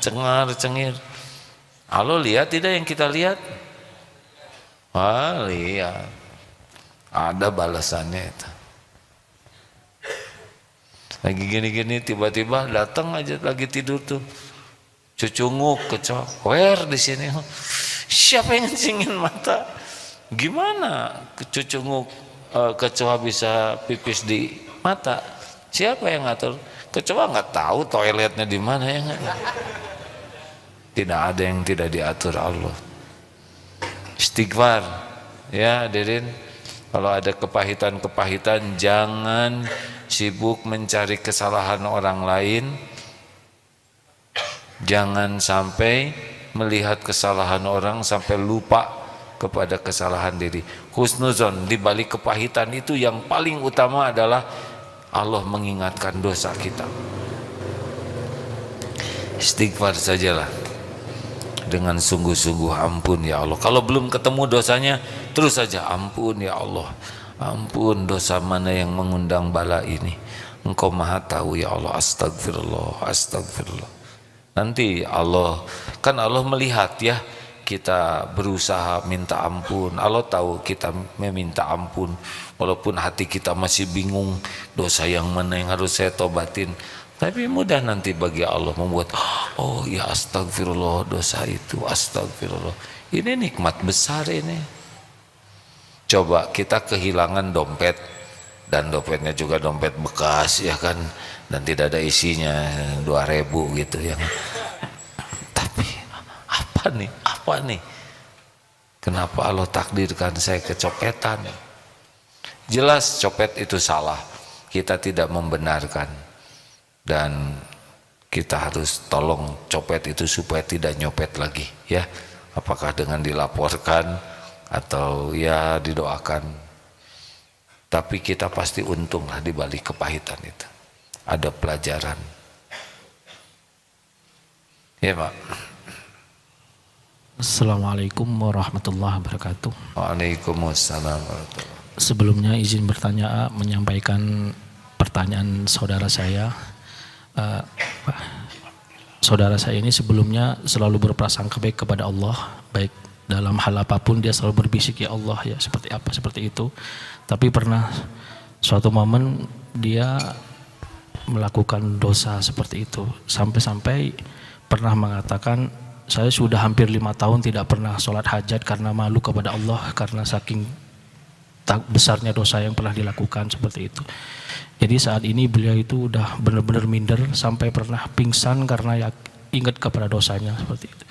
cengar-cengir. Allah lihat tidak yang kita lihat? Lihat, ada balasannya itu. Lagi gini-gini tiba-tiba datang aja lagi tidur tuh, cucunguk kecoa, di sini. Siapa yang ngencingin mata? Gimana cucunguk kecoa bisa pipis di mata? Siapa yang ngatur? Kecoa nggak tahu toiletnya di mana ya nggak? Tidak ada yang tidak diatur Allah. Istighfar ya hadirin. Kalau ada kepahitan jangan sibuk mencari kesalahan orang lain, jangan sampai melihat kesalahan orang sampai lupa kepada kesalahan diri. Husnuzon, di balik kepahitan itu yang paling utama adalah Allah mengingatkan dosa kita. Istighfar sajalah dengan sungguh-sungguh, ampun ya Allah. Kalau belum ketemu dosanya, terus saja ampun ya Allah, ampun dosa mana yang mengundang bala ini, Engkau maha tahu ya Allah. Astagfirullah, astagfirullah. Nanti Allah melihat ya, kita berusaha minta ampun, Allah tahu kita meminta ampun, walaupun hati kita masih bingung dosa yang mana yang harus saya tobatin. Tapi mudah nanti bagi Allah membuat, oh ya astagfirullah, dosa itu astagfirullah. Ini nikmat besar ini. Coba kita kehilangan dompet, dan dompetnya juga dompet bekas ya kan, dan tidak ada isinya 2.000 gitu ya. Tapi apa nih? Kenapa Allah takdirkan saya kecopetan? Jelas copet itu salah, kita tidak membenarkan. Dan kita harus tolong copet itu supaya tidak nyopet lagi ya. Apakah dengan dilaporkan atau ya didoakan. Tapi kita pasti untung lah di balik kepahitan itu. Ada pelajaran. Ya Pak. Assalamualaikum warahmatullahi wabarakatuh. Waalaikumsalam warahmatullahi wabarakatuh. Sebelumnya izin bertanya, menyampaikan pertanyaan saudara saya. Saudara saya ini sebelumnya selalu berprasangka baik kepada Allah, baik dalam hal apapun dia selalu berbisik ya Allah ya seperti apa seperti itu. Tapi pernah suatu momen dia melakukan dosa seperti itu, sampai-sampai pernah mengatakan, saya sudah hampir 5 tahun tidak pernah sholat hajat karena malu kepada Allah, karena saking besarnya dosa yang pernah dilakukan seperti itu. Jadi saat ini beliau itu udah benar-benar minder, sampai pernah pingsan karena ya ingat kepada dosanya seperti itu.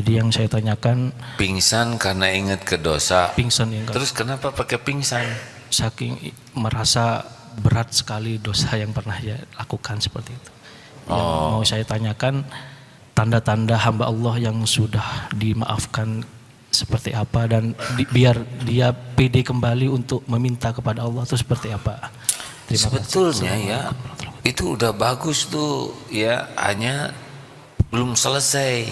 Jadi yang saya tanyakan, pingsan karena ingat ke dosa. Pingsan yang terus kenapa pakai pingsan? Saking merasa berat sekali dosa yang pernah ya lakukan seperti itu. Yang mau saya tanyakan, tanda-tanda hamba Allah yang sudah dimaafkan seperti apa, dan biar dia pede kembali untuk meminta kepada Allah itu seperti apa? Sebetulnya ya itu udah bagus tuh ya, hanya belum selesai.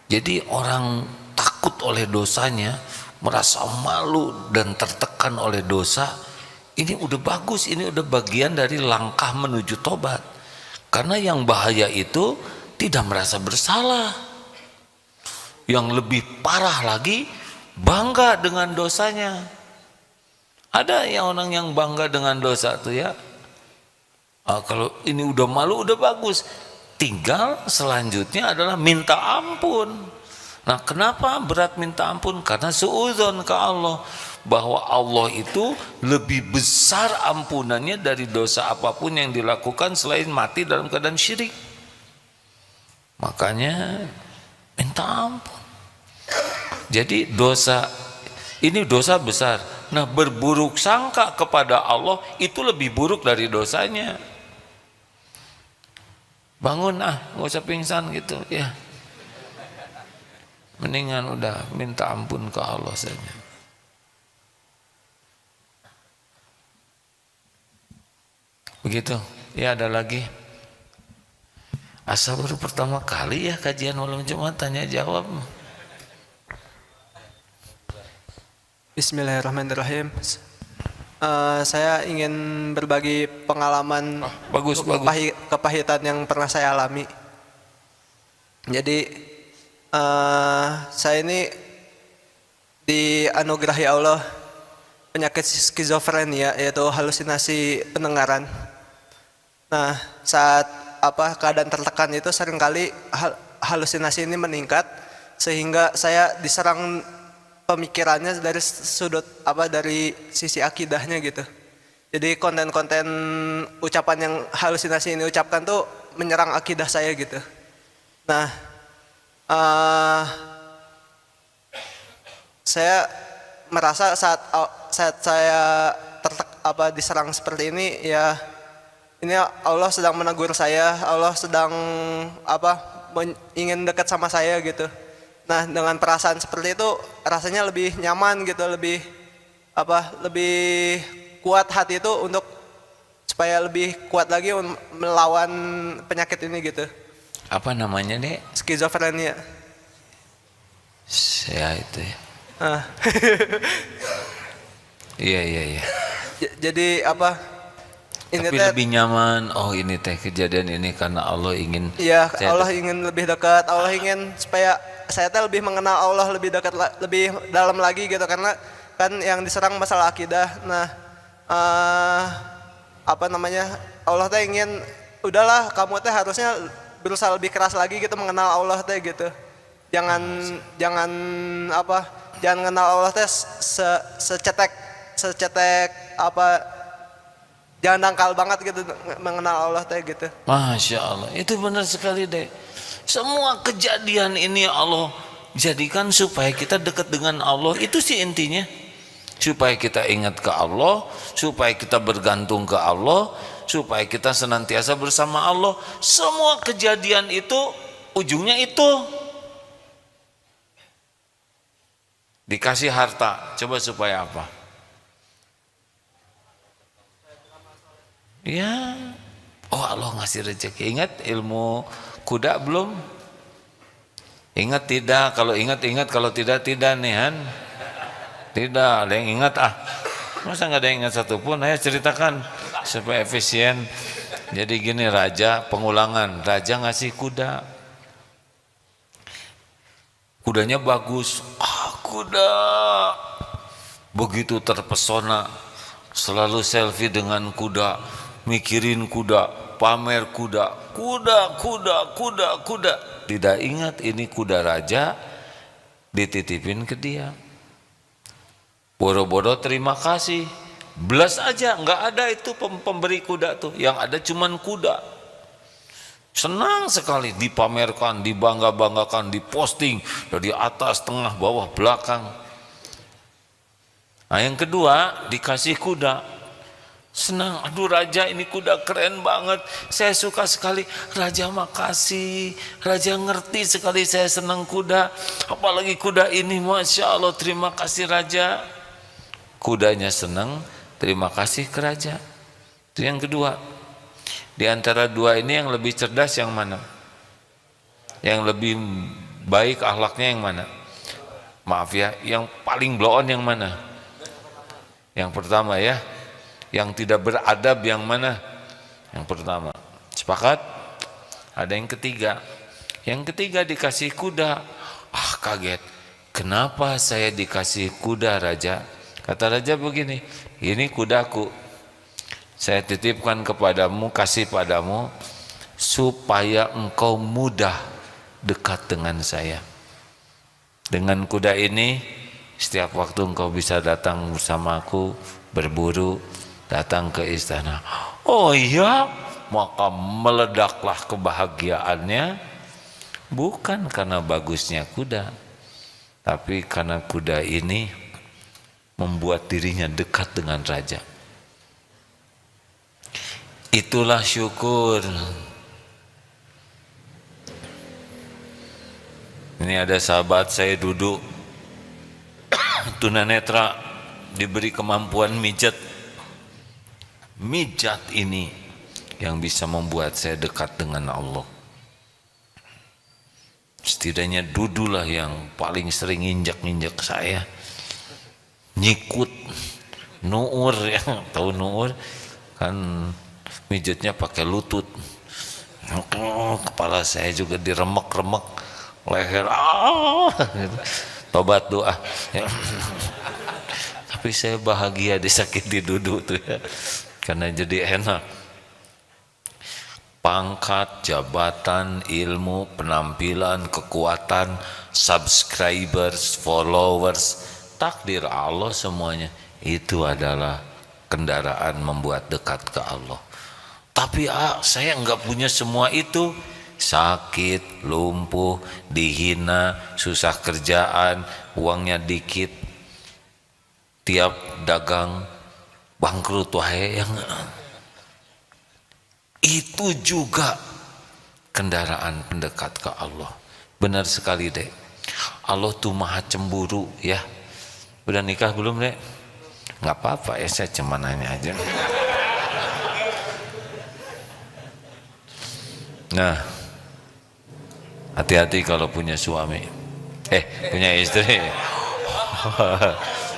Jadi orang takut oleh dosanya, merasa malu dan tertekan oleh dosa, ini udah bagus, ini udah bagian dari langkah menuju tobat. Karena yang bahaya itu tidak merasa bersalah. Yang lebih parah lagi, bangga dengan dosanya. Ada yang orang yang bangga dengan dosa tuh ya, kalau ini udah malu udah bagus, tinggal selanjutnya adalah minta ampun. Nah, kenapa berat minta ampun? Karena suudzon ke Allah, bahwa Allah itu lebih besar ampunannya dari dosa apapun yang dilakukan selain mati dalam keadaan syirik. Makanya minta ampun. Jadi dosa ini dosa besar. Nah, berburuk sangka kepada Allah itu lebih buruk dari dosanya. Bangun nggak usah pingsan gitu ya. Mendingan udah minta ampun ke Allah saja. Begitu. Ya, ada lagi. Asal baru pertama kali ya kajian malam Jumat tanya jawab. Bismillahirrahmanirrahim. Saya ingin berbagi pengalaman Bagus. kepahitan yang pernah saya alami. Jadi saya ini dianugerahi Allah penyakit skizofrenia, yaitu halusinasi pendengaran. Nah, saat keadaan tertekan itu seringkali halusinasi ini meningkat sehingga saya diserang pemikirannya dari sudut dari sisi akidahnya gitu. Jadi konten-konten ucapan yang halusinasi ini ucapkan tuh menyerang akidah saya gitu. Nah, saya merasa saat saya diserang seperti ini ya, ini Allah sedang menegur saya, Allah sedang ingin dekat sama saya gitu. Nah, dengan perasaan seperti itu rasanya lebih nyaman gitu, lebih kuat hati itu untuk supaya lebih kuat lagi melawan penyakit ini gitu. Apa namanya, Dek? Skizofrenia. Saya itu ya. Iya. Jadi ini tapi lebih nyaman. Oh, ini teh kejadian ini karena Allah ingin. Iya, Allah ingin lebih dekat. Allah ingin supaya saya lebih mengenal Allah lebih dekat, lebih dalam lagi gitu, karena kan yang diserang masalah akidah. Nah, Allah teh ingin, udahlah kamu teh harusnya berusaha lebih keras lagi gitu mengenal Allah teh gitu. Jangan kenal Allah teh secetek jangan dangkal banget gitu mengenal Allah teh gitu. Masya Allah, itu benar sekali, Dek. Semua kejadian ini Allah jadikan supaya kita dekat dengan Allah. Itu sih intinya, supaya kita ingat ke Allah, supaya kita bergantung ke Allah, supaya kita senantiasa bersama Allah. Semua kejadian itu ujungnya itu. Dikasih harta, coba supaya apa? Ya, Allah ngasih rezeki. Ingat ilmu kuda belum? Ingat tidak? Kalau ingat, kalau tidak nih Han. Tidak, ada yang ingat Masa nggak ada yang ingat satupun? Ayo ceritakan supaya efisien. Jadi gini, pengulangan. Raja ngasih kuda. Kudanya bagus. Kuda. Begitu terpesona, selalu selfie dengan kuda, mikirin kuda, pamer kuda. Tidak ingat ini kuda raja dititipin ke dia. Boro-boro terima kasih, belas aja, nggak ada itu pemberi kuda tuh, yang ada cuman kuda. Senang sekali dipamerkan, dibangga-banggakan, diposting dari atas, tengah, bawah, belakang. Nah, yang kedua dikasih kuda. Senang, aduh raja ini kuda keren banget, saya suka sekali. Raja makasih, raja ngerti sekali saya senang kuda, apalagi kuda ini, Masya Allah, terima kasih raja. Kudanya senang, terima kasih ke raja. Itu yang kedua. Di antara dua ini yang lebih cerdas yang mana? Yang lebih baik akhlaknya yang mana? Maaf ya, yang paling blow on yang mana? Yang pertama ya. Yang tidak beradab yang mana? Yang pertama. Sepakat? Ada yang ketiga. Yang ketiga dikasih kuda. Ah, kaget. Kenapa saya dikasih kuda, Raja? Kata Raja begini, ini kudaku. Saya titipkan kepadamu, kasih padamu supaya engkau mudah dekat dengan saya. Dengan kuda ini setiap waktu engkau bisa datang bersamaku berburu, datang ke istana. Oh iya, maka meledaklah kebahagiaannya, bukan karena bagusnya kuda, tapi karena kuda ini membuat dirinya dekat dengan raja. Itulah syukur. Ini ada sahabat saya duduk tunanetra, diberi kemampuan mijat. Mijat ini yang bisa membuat saya dekat dengan Allah. Setidaknya dudulah yang paling sering injak-injak saya, nyikut, nuur ya, tahu nuur kan, mijatnya pakai lutut. Kepala saya juga diremek-remek, leher tobat doa ya. Tapi saya bahagia disakiti duduk tuh ya, karena jadi enak. Pangkat, jabatan, ilmu, penampilan, kekuatan, subscribers, followers, takdir Allah semuanya itu adalah kendaraan membuat dekat ke Allah. Tapi saya enggak punya semua itu. Sakit, lumpuh, dihina, susah kerjaan, uangnya dikit, tiap dagang bangkrut wae yang itu juga kendaraan pendekat ke Allah. Benar sekali dek, Allah tuh maha cemburu ya. Udah nikah belum dek? Nggak apa-apa ya, saya cuma nanya aja. Nah, hati-hati kalau punya suami, punya istri.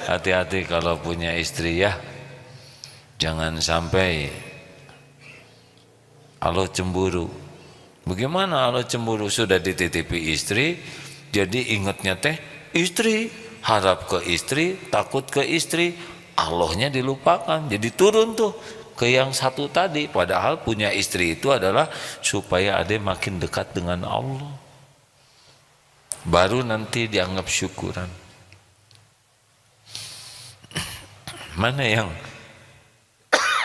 Hati-hati kalau punya istri ya, jangan sampai Allah cemburu. Bagaimana Allah cemburu? Sudah dititipi istri, jadi ingatnya teh istri, harap ke istri, takut ke istri, Allahnya dilupakan. Jadi turun tuh ke yang satu tadi. Padahal punya istri itu adalah supaya ade makin dekat dengan Allah. Baru nanti dianggap syukuran. Mana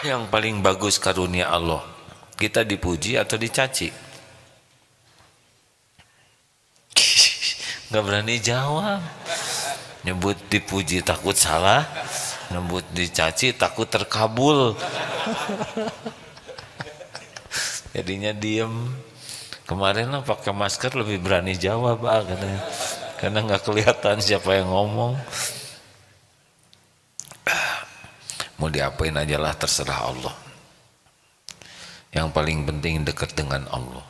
yang paling bagus karunia Allah? Kita dipuji atau dicaci? Gak berani jawab. Nyebut dipuji takut salah, nyebut dicaci takut terkabul. Jadinya diem. Kemarin lah pakai masker lebih berani jawab katanya, karena nggak kelihatan siapa yang ngomong. Mau diapain aja lah, terserah Allah. Yang paling penting dekat dengan Allah.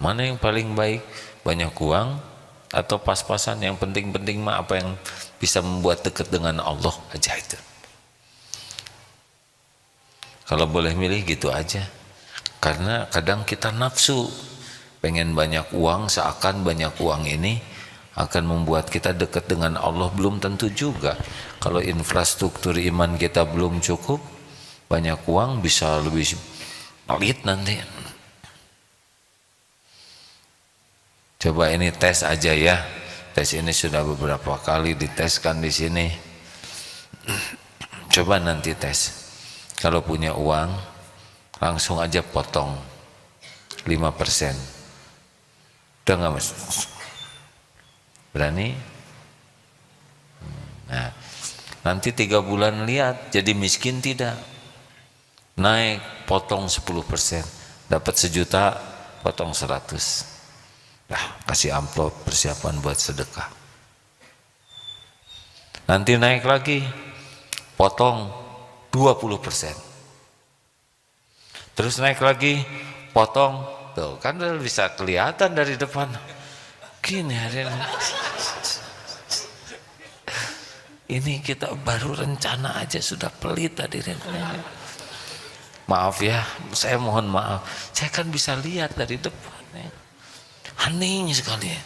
Mana yang paling baik? Banyak uang atau pas-pasan? Yang penting-penting mah apa yang bisa membuat dekat dengan Allah aja itu. Kalau boleh milih gitu aja. Karena kadang kita nafsu pengen banyak uang, seakan banyak uang ini akan membuat kita dekat dengan Allah. Belum tentu juga. Kalau infrastruktur iman kita belum cukup, banyak uang bisa lebih pelit nanti. Coba ini tes aja ya. Tes ini sudah beberapa kali diteskan di sini. Coba nanti tes. Kalau punya uang, langsung aja potong 5%. Udah nggak mas? Berani? Nah, nanti 3 bulan lihat jadi miskin tidak? Naik, potong 10%, dapat 1 juta, potong 100. Nah, kasih amplop persiapan buat sedekah. Nanti naik lagi, potong 20%. terus naik lagi, potong, tuh kan udah bisa kelihatan dari depan. Gini hari ini kita baru rencana aja sudah pelit hadirin. Maaf ya, saya mohon maaf. Saya kan bisa lihat dari depan ya. Hening sekali ya.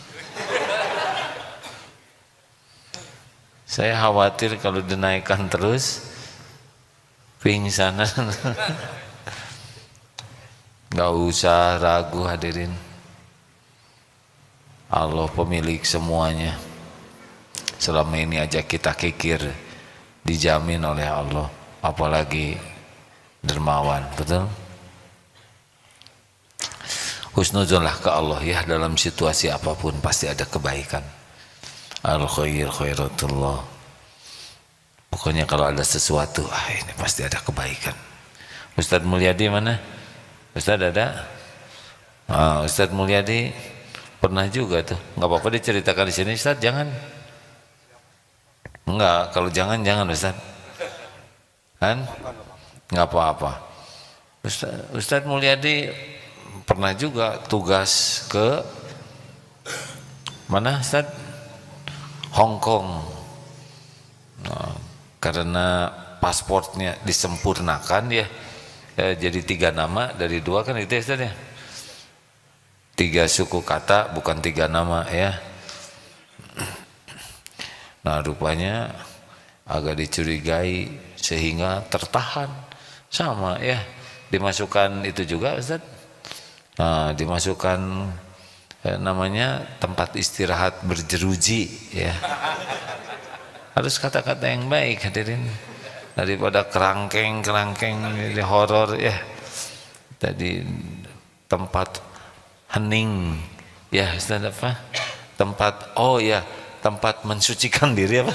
Saya khawatir kalau dinaikkan terus pingsan. Gak usah ragu hadirin. Allah pemilik semuanya. Selama ini aja kita kikir, dijamin oleh Allah, apalagi dermawan, betul? Husnuzonlah ke Allah ya, dalam situasi apapun pasti ada kebaikan. Al khair khairatullah. Pokoknya kalau ada sesuatu, ini pasti ada kebaikan. Ustadz Mulyadi mana? Ustadz ada? Ustadz Mulyadi pernah juga tuh. Nggak apa-apa diceritakan di sini, Ustadz, jangan. Enggak, kalau jangan Ustadz. Kan? Nggak apa-apa. Ustadz Mulyadi pernah juga tugas ke mana Ustadz? Hong Kong. Nah, karena pasportnya disempurnakan ya, jadi 3 nama dari 2 kan itu ya Ustadz ya. 3 suku kata bukan 3 nama ya. Nah rupanya agak dicurigai sehingga tertahan sama ya, dimasukkan itu juga Ustaz. Nah, dimasukkan namanya tempat istirahat berjeruji ya. Harus kata-kata yang baik hadirin, daripada kerangkeng di horor ya. Tadi tempat hening ya Ustaz, apa? Tempat tempat mensucikan diri apa?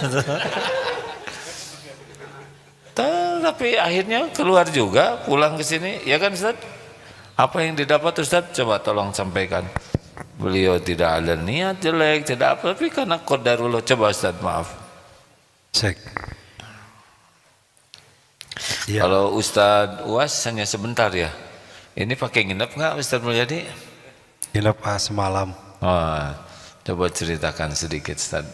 Tapi akhirnya keluar juga, pulang ke sini, ya kan Ustaz? Apa yang didapat Ustaz? Coba tolong sampaikan. Beliau tidak ada niat jelek, tidak apa, tapi karena qadarullah. Coba Ustaz, maaf. Cek. Ya. Kalau Ustaz UAS hanya sebentar ya. Ini pakai nginep nggak Ustaz Mulyadi? Nginep semalam. Coba ceritakan sedikit Ustaz.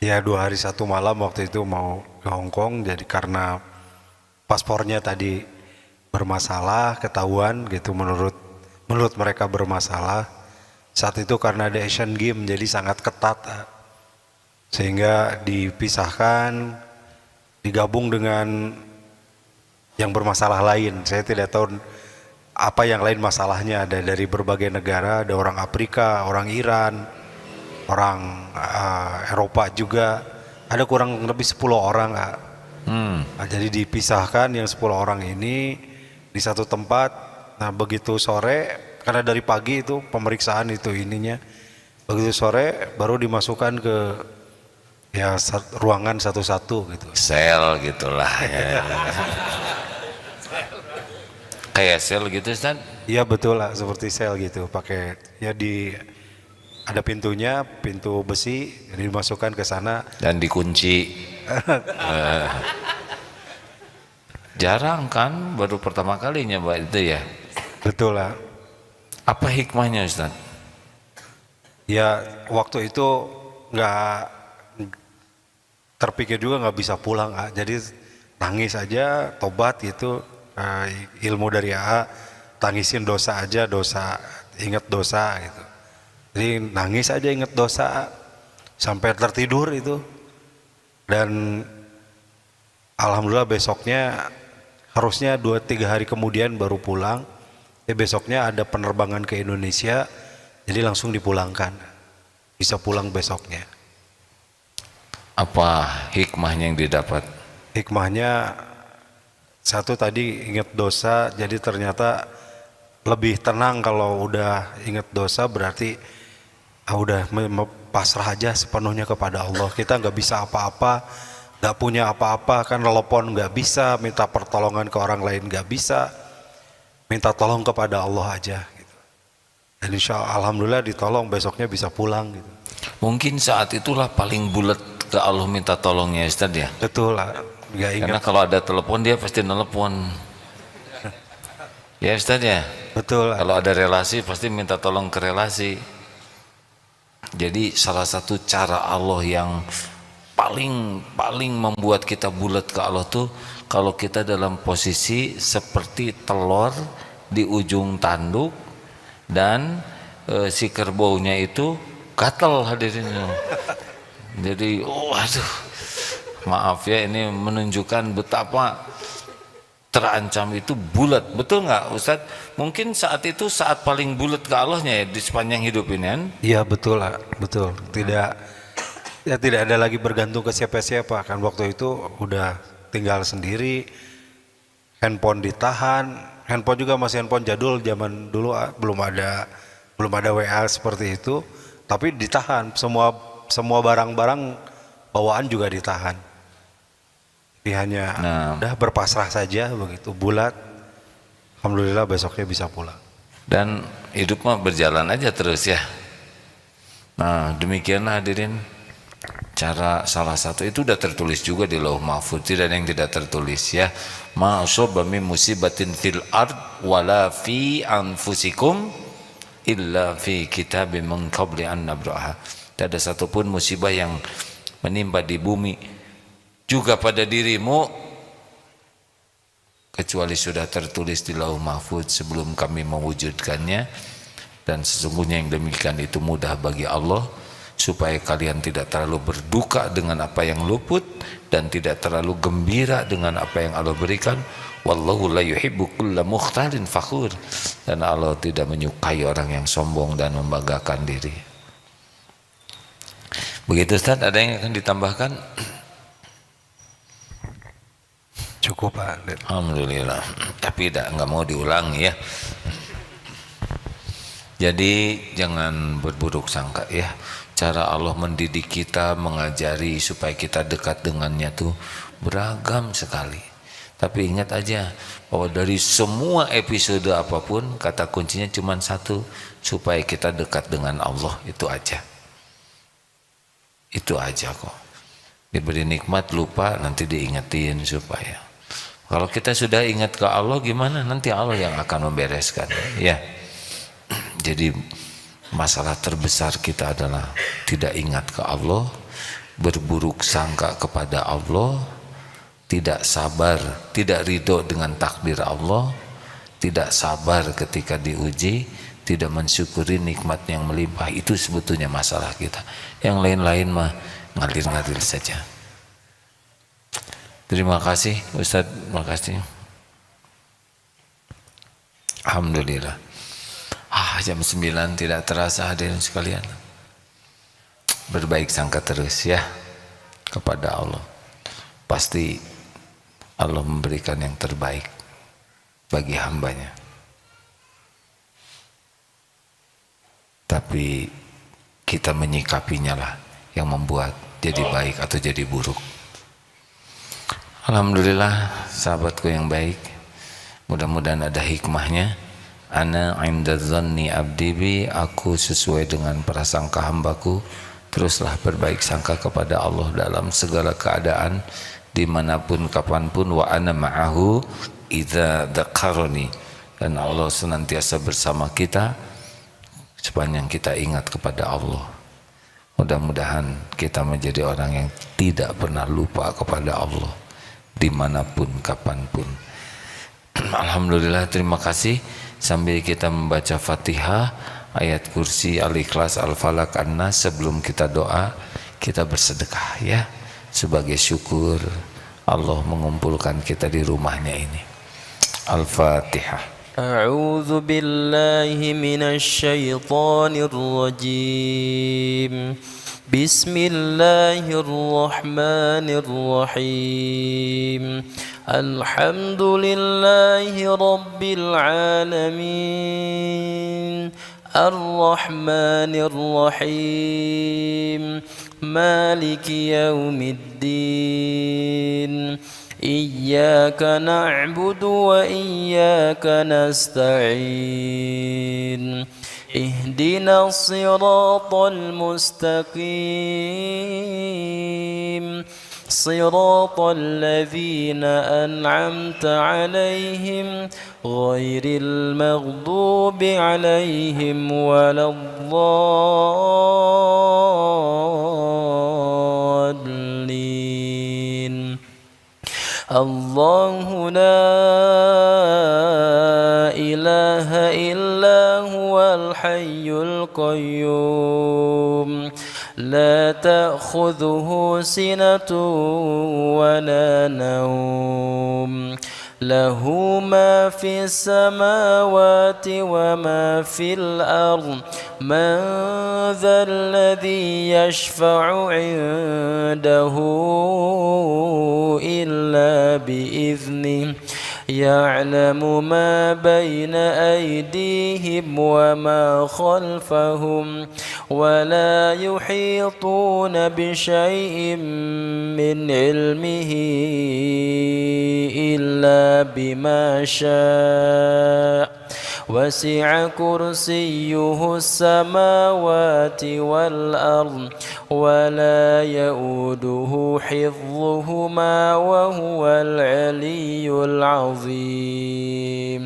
Ya 2 hari 1 malam waktu itu mau ke Hong Kong, jadi karena paspornya tadi bermasalah, ketahuan gitu, menurut mereka bermasalah. Saat itu karena ada Asian Games jadi sangat ketat, sehingga dipisahkan, digabung dengan yang bermasalah lain. Saya tidak tahu apa yang lain masalahnya, ada dari berbagai negara, ada orang Afrika, orang Iran, orang Eropa juga, ada kurang lebih 10 orang. Nah, jadi dipisahkan yang 10 orang ini di satu tempat. Nah begitu sore, karena dari pagi itu pemeriksaan itu ininya, begitu sore baru dimasukkan ke ya ruangan satu-satu gitu. Sel gitulah ya. Kayak sel gitu Ustaz? Iya betul lah, seperti sel gitu, pakai ya ada pintunya, pintu besi, jadi dimasukkan ke sana dan dikunci. Jarang kan, baru pertama kalinya Mbak itu ya. Betul lah. Apa hikmahnya Ustaz? Ya waktu itu nggak terpikir juga nggak bisa pulang, jadi nangis aja, tobat gitu, ilmu dari AA, tangisin dosa aja, ingat dosa gitu. Jadi nangis aja ingat dosa sampai tertidur itu. Dan alhamdulillah besoknya, harusnya 2-3 hari kemudian baru pulang. Besoknya ada penerbangan ke Indonesia, jadi langsung dipulangkan, bisa pulang besoknya. Apa hikmahnya yang didapat? Hikmahnya satu tadi ingat dosa, jadi ternyata lebih tenang kalau udah ingat dosa, berarti udah pasrah aja sepenuhnya kepada Allah. Kita nggak bisa apa-apa, nggak punya apa-apa, kan telepon nggak bisa, minta pertolongan ke orang lain nggak bisa, minta tolong kepada Allah aja gitu. Dan insya Allah alhamdulillah ditolong, besoknya bisa pulang gitu. Mungkin saat itulah paling bulat ke Allah minta tolongnya Ustaz ya. Betul lah, nggak ingat. Karena kalau ada telepon dia pasti nelpon. Ya Ustaz ya. Betul. Kalau ada relasi pasti minta tolong ke relasi. Jadi salah satu cara Allah yang paling membuat kita bulat ke Allah tuh kalau kita dalam posisi seperti telur di ujung tanduk dan si kerbaunya itu gatel hadirin. Jadi waduh, maaf ya, ini menunjukkan betapa terancam itu bulat, betul nggak Ustadz? Mungkin saat itu saat paling bulat ke Allahnya ya di sepanjang hidup ini kan? Iya betul lah, betul. Tidak ada lagi bergantung ke siapa-siapa kan, waktu itu udah tinggal sendiri, handphone ditahan, handphone juga masih handphone jadul zaman dulu, belum ada WA seperti itu, tapi ditahan semua barang-barang bawaan juga ditahan. Jadi hanya udah berpasrah saja begitu, bulat. Alhamdulillah besoknya bisa pulang. Dan hidup mah berjalan aja terus ya. Nah demikianlah hadirin, cara salah satu itu udah tertulis juga di Lauh Mahfuz, tidak ada yang tidak tertulis ya. Ma asaba min musibatin fil ard wala fi anfusikum illa fi kitabim min qabli an nabraha. Tidak ada satupun musibah yang menimpa di bumi juga pada dirimu kecuali sudah tertulis di Lauh Mahfuz sebelum kami mewujudkannya. Dan sesungguhnya yang demikian itu mudah bagi Allah, supaya kalian tidak terlalu berduka dengan apa yang luput dan tidak terlalu gembira dengan apa yang Allah berikan. Wallahu la yuhibbu kulla mukhtalin fakhur. Dan Allah tidak menyukai orang yang sombong dan membanggakan diri. Begitu Ustaz, ada yang akan ditambahkan? Cukup Pak. Alhamdulillah. Tapi nggak mau diulangi ya. Jadi jangan berburuk sangka ya. Cara Allah mendidik kita, mengajari supaya kita dekat dengannya tuh beragam sekali. Tapi ingat aja bahwa dari semua episode apapun, kata kuncinya cuma satu, supaya kita dekat dengan Allah, itu aja. Itu aja kok. Diberi nikmat lupa, nanti diingetin supaya. Kalau kita sudah ingat ke Allah gimana? Nanti Allah yang akan membereskan ya. Jadi masalah terbesar kita adalah tidak ingat ke Allah, berburuk sangka kepada Allah, tidak sabar, tidak ridho dengan takdir Allah, tidak sabar ketika diuji, tidak mensyukuri nikmat yang melimpah. Itu sebetulnya masalah kita. Yang lain-lain mah ngalir-ngalir saja. Terima kasih Ustadz, terima kasih. Alhamdulillah. Jam 9 tidak terasa hadirin sekalian. Berbaik sangka terus ya kepada Allah. Pasti Allah memberikan yang terbaik bagi hambanya. Tapi kita menyikapinya lah yang membuat jadi baik atau jadi buruk. Alhamdulillah sahabatku yang baik, mudah-mudahan ada hikmahnya. Ana inda dhanni abdi bi, aku sesuai dengan prasangka hambaku. Teruslah berbaik sangka kepada Allah dalam segala keadaan, dimanapun kapanpun. Wa ana ma'ahu idza dzakarani, dan Allah senantiasa bersama kita sepanjang kita ingat kepada Allah. Mudah-mudahan kita menjadi orang yang tidak pernah lupa kepada Allah dimanapun kapanpun. Alhamdulillah, terima kasih. Sambil kita membaca Fatihah, ayat kursi, Al-Ikhlas, Al-Falaq, An-Nas, sebelum kita doa, kita bersedekah ya, sebagai syukur Allah mengumpulkan kita di rumahnya ini. Al-Fatihah. أعوذ بالله من الشيطان الرجيم بسم الله الرحمن الرحيم الحمد لله رب العالمين الرحمن الرحيم مالك يوم الدين إياك نعبد وإياك نستعين اهدنا الصراط المستقيم صراط الذين أنعمت عليهم غير المغضوب عليهم ولا الضالين. الله لا إله إلا هو الحي القيوم لا تأخذه سنة ولا نوم له ما في السماوات وما في الأرض من ذا الذي يشفع عنده إلا بإذنه يعلم ما بين أيديهم وما خلفهم ولا يحيطون بشيء من علمه إلا بما شاء وسع كرسيه السماوات والأرض ولا يؤوده حفظهما وهو العلي العظيم.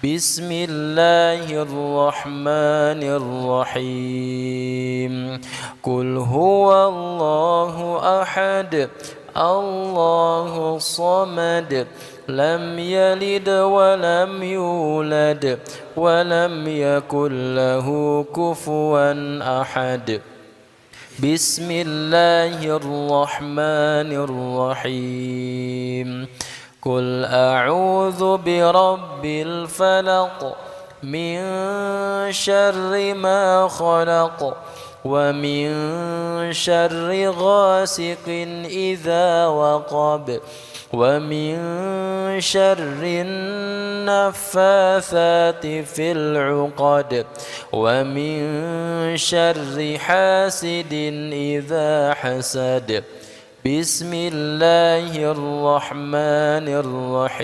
بسم الله الرحمن الرحيم. قل هو الله أحد الله الصمد لم يلد ولم يولد ولم يكن له كفوا أحد. بسم الله الرحمن الرحيم. قل أعوذ برب الفلق من شر ما خلق ومن شر غاسق إذا وقب ومن شر النفاثات في العقد ومن شر حاسد إذا حسد. بسم الله الرحمن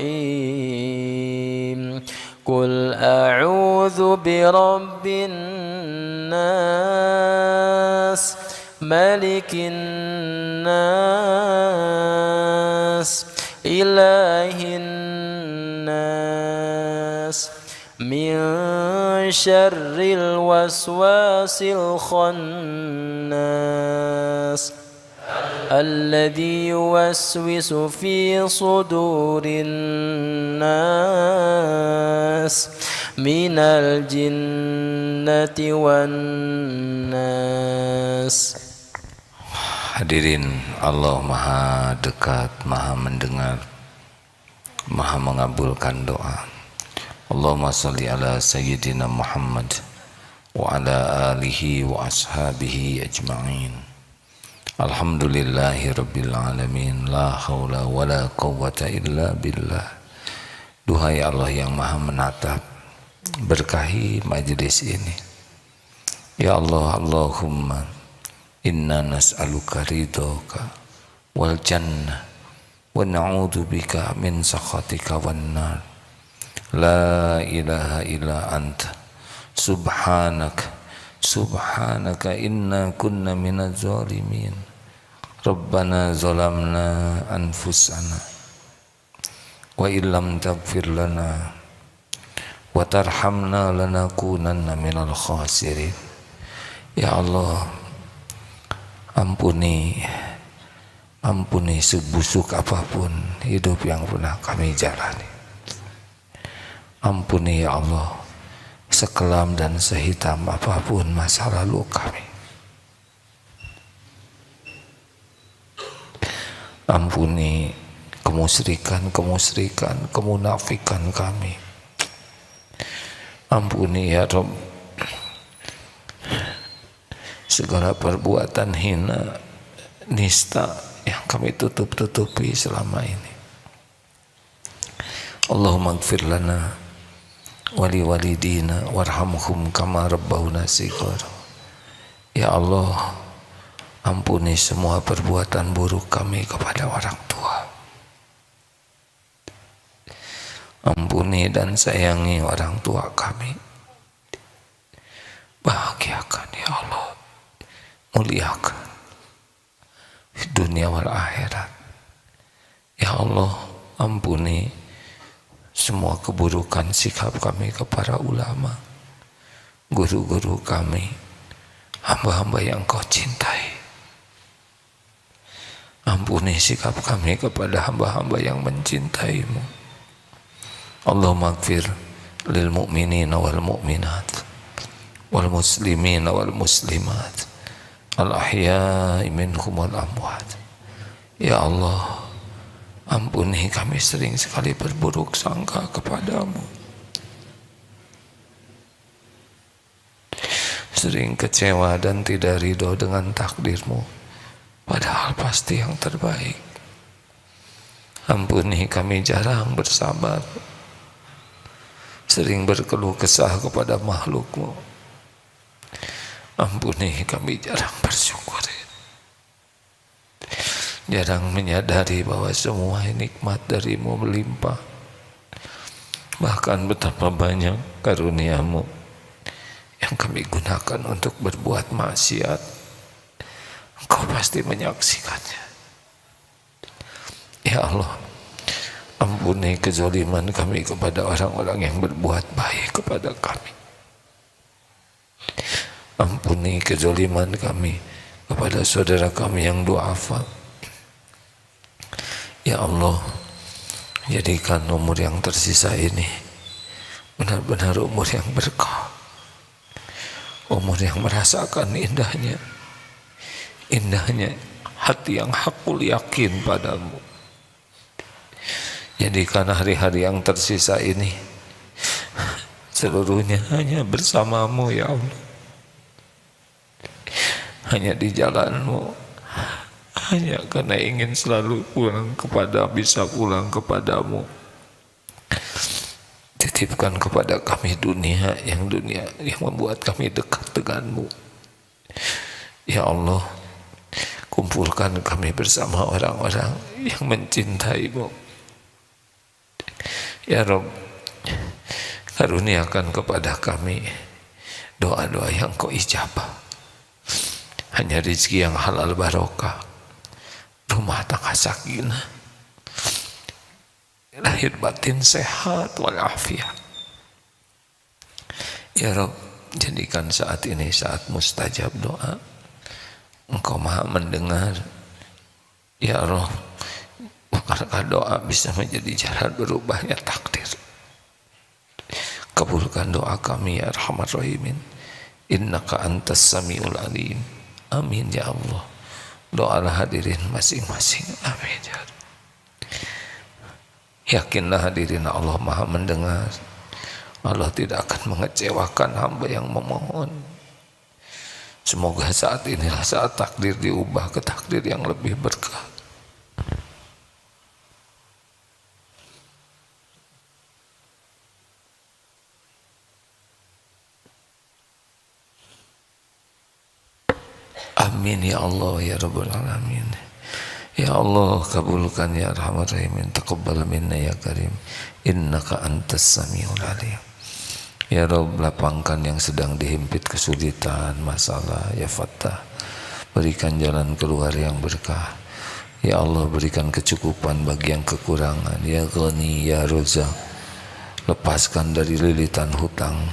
الرحيم. قل أعوذ برب الناس ملك الناس إله الناس من شر الوسواس الخناس الذي يوسوس في صدور الناس من الجنة والناس. Hadirin, Allah maha dekat, maha mendengar, maha mengabulkan doa. Allahumma salli ala Sayyidina Muhammad wa ala alihi wa ashabihi ajma'in. Alhamdulillahi rabbil alamin. La hawla wa la quwwata illa billah. Duhai Allah yang maha menatap, berkahi majlis ini. Ya Allah, Allahumma inna nas'aluka ridhoka wal jannah wa na'udzu bika min sakhatika wan nar. La ilaha illa anta subhanaka inna kunna minaz zalimin. Rabbana zalamna anfusana wa illam taghfir lana wa tarhamna lanakunanna minal khasirin. Ya Allah, ampuni sebusuk apapun hidup yang pernah kami jalani. Ampuni ya Allah sekelam dan sehitam apapun masa lalu kami. Ampuni kemusyrikan, kemunafikan kami. Ampuni ya Rabb segala perbuatan hina, nista yang kami tutup-tutupi selama ini. Allahumma ighfir lana wali walidina warhamhum kama rabbawna shighara. Ya Allah, ampuni semua perbuatan buruk kami kepada orang tua. Ampuni dan sayangi orang tua kami. Bahagiakan ya Allah, muliakan, dunia wal akhirat. Ya Allah, ampuni semua keburukan sikap kami kepada ulama, guru-guru kami, hamba-hamba yang Kau cintai. Ampuni sikap kami kepada hamba-hamba yang mencintai-Mu. Allahumma ighfir lil mu'minina wal mu'minat wal muslimina wal muslimat al ahya'i minhum wal amwat. Ya Allah, ampuni kami sering sekali berburuk sangka kepadamu, sering kecewa dan tidak ridho dengan takdirmu, padahal pasti yang terbaik. Ampuni kami jarang bersabar, sering berkeluh kesah kepada makhlukmu. Ampuni kami jarang bersyukur, jarang menyadari bahwa semua nikmat darimu melimpah. Bahkan betapa banyak karuniamu yang kami gunakan untuk berbuat maksiat, Engkau pasti menyaksikannya. Ya Allah, ampuni kezaliman kami kepada orang-orang yang berbuat baik kepada kami. Ampuni kezaliman kami kepada saudara kami yang du'afa. Ya Allah, jadikan umur yang tersisa ini benar-benar umur yang berkah, umur yang merasakan indahnya hati yang hakul yakin padamu. Jadikan hari-hari yang tersisa ini seluruhnya hanya bersamamu ya Allah, hanya di jalanmu, hanya karena ingin selalu bisa pulang kepadamu. Titipkan kepada kami dunia yang membuat kami dekat denganmu. Ya Allah, kumpulkan kami bersama orang-orang yang mencintaimu. Ya Rabb, karuniakan kepada kami doa-doa yang Kau ijabah, hanya rezeki yang halal barokah, rumah tangga sakinah, lahir batin sehat walafiat. Ya Rabb, jadikan saat ini saat mustajab doa. Engkau maha mendengar. Ya Rabb, bukankah doa bisa menjadi jalan berubahnya takdir? Kabulkan doa kami ya Arhamar Rahimin. Innaka antas samiul alim. Amin ya Allah. Doalah hadirin masing-masing. Amin ya Allah. Yakinlah hadirin, Allah maha mendengar. Allah tidak akan mengecewakan hamba yang memohon. Semoga saat inilah saat takdir diubah ke takdir yang lebih berkah. Amin ya Allah ya Rabbal Alamin. Ya Allah, kabulkan ya Arhamar Rahimin. Taqabbal minna ya Karim. Innaka antas samiul alim. Ya Rabb, lapangkan yang sedang dihimpit kesulitan, masalah, ya Fattah. Berikan jalan keluar yang berkah. Ya Allah, berikan kecukupan bagi yang kekurangan. Ya Ghani, ya Razak, lepaskan dari lilitan hutang.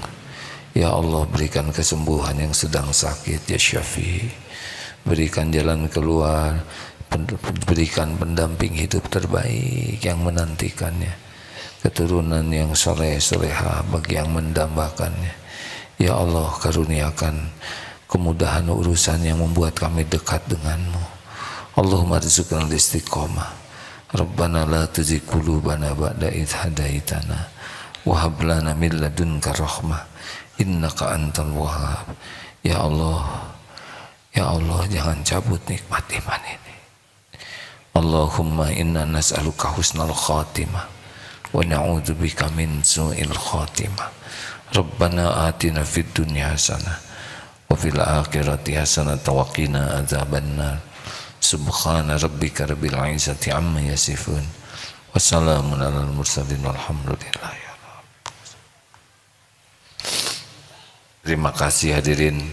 Ya Allah, berikan kesembuhan yang sedang sakit. Ya Syafi'i, berikan jalan keluar, berikan pendamping hidup terbaik yang menantikannya, keturunan yang soleh soleha bagi yang mendambakannya. Ya Allah, karuniakan kemudahan urusan yang membuat kami dekat denganmu. Allahumma rizqna istiqomah. Rabbana la tuzigh qulubana ba'da idh hadaitana wa hab lana min ladunka rahmah innaka antal wahhab. Ya Allah, ya Allah, jangan cabut nikmat iman ini. Allahumma inna nas'aluka husnal khatimah wa na'udzubika min su'il khatimah. Rabbana atina fid dunya hasanah wa fil akhirati hasanah wa qina adzabannar. Subhana rabbika rabbil izzati amma yasifun wa salamun alal mursalin walhamdulillahi rabbil alamin. Terima kasih hadirin.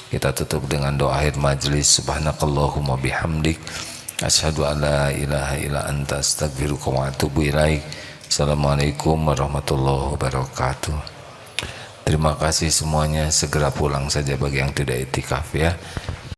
Kita tutup dengan doa akhir majlis. Subhanakallahumma bihamdik Asyhadu an la ilaha illa anta astaghfiruka wa atubu ilaik. Assalamualaikum warahmatullahi wabarakatuh. Terima kasih semuanya, segera pulang saja bagi yang tidak itikaf ya.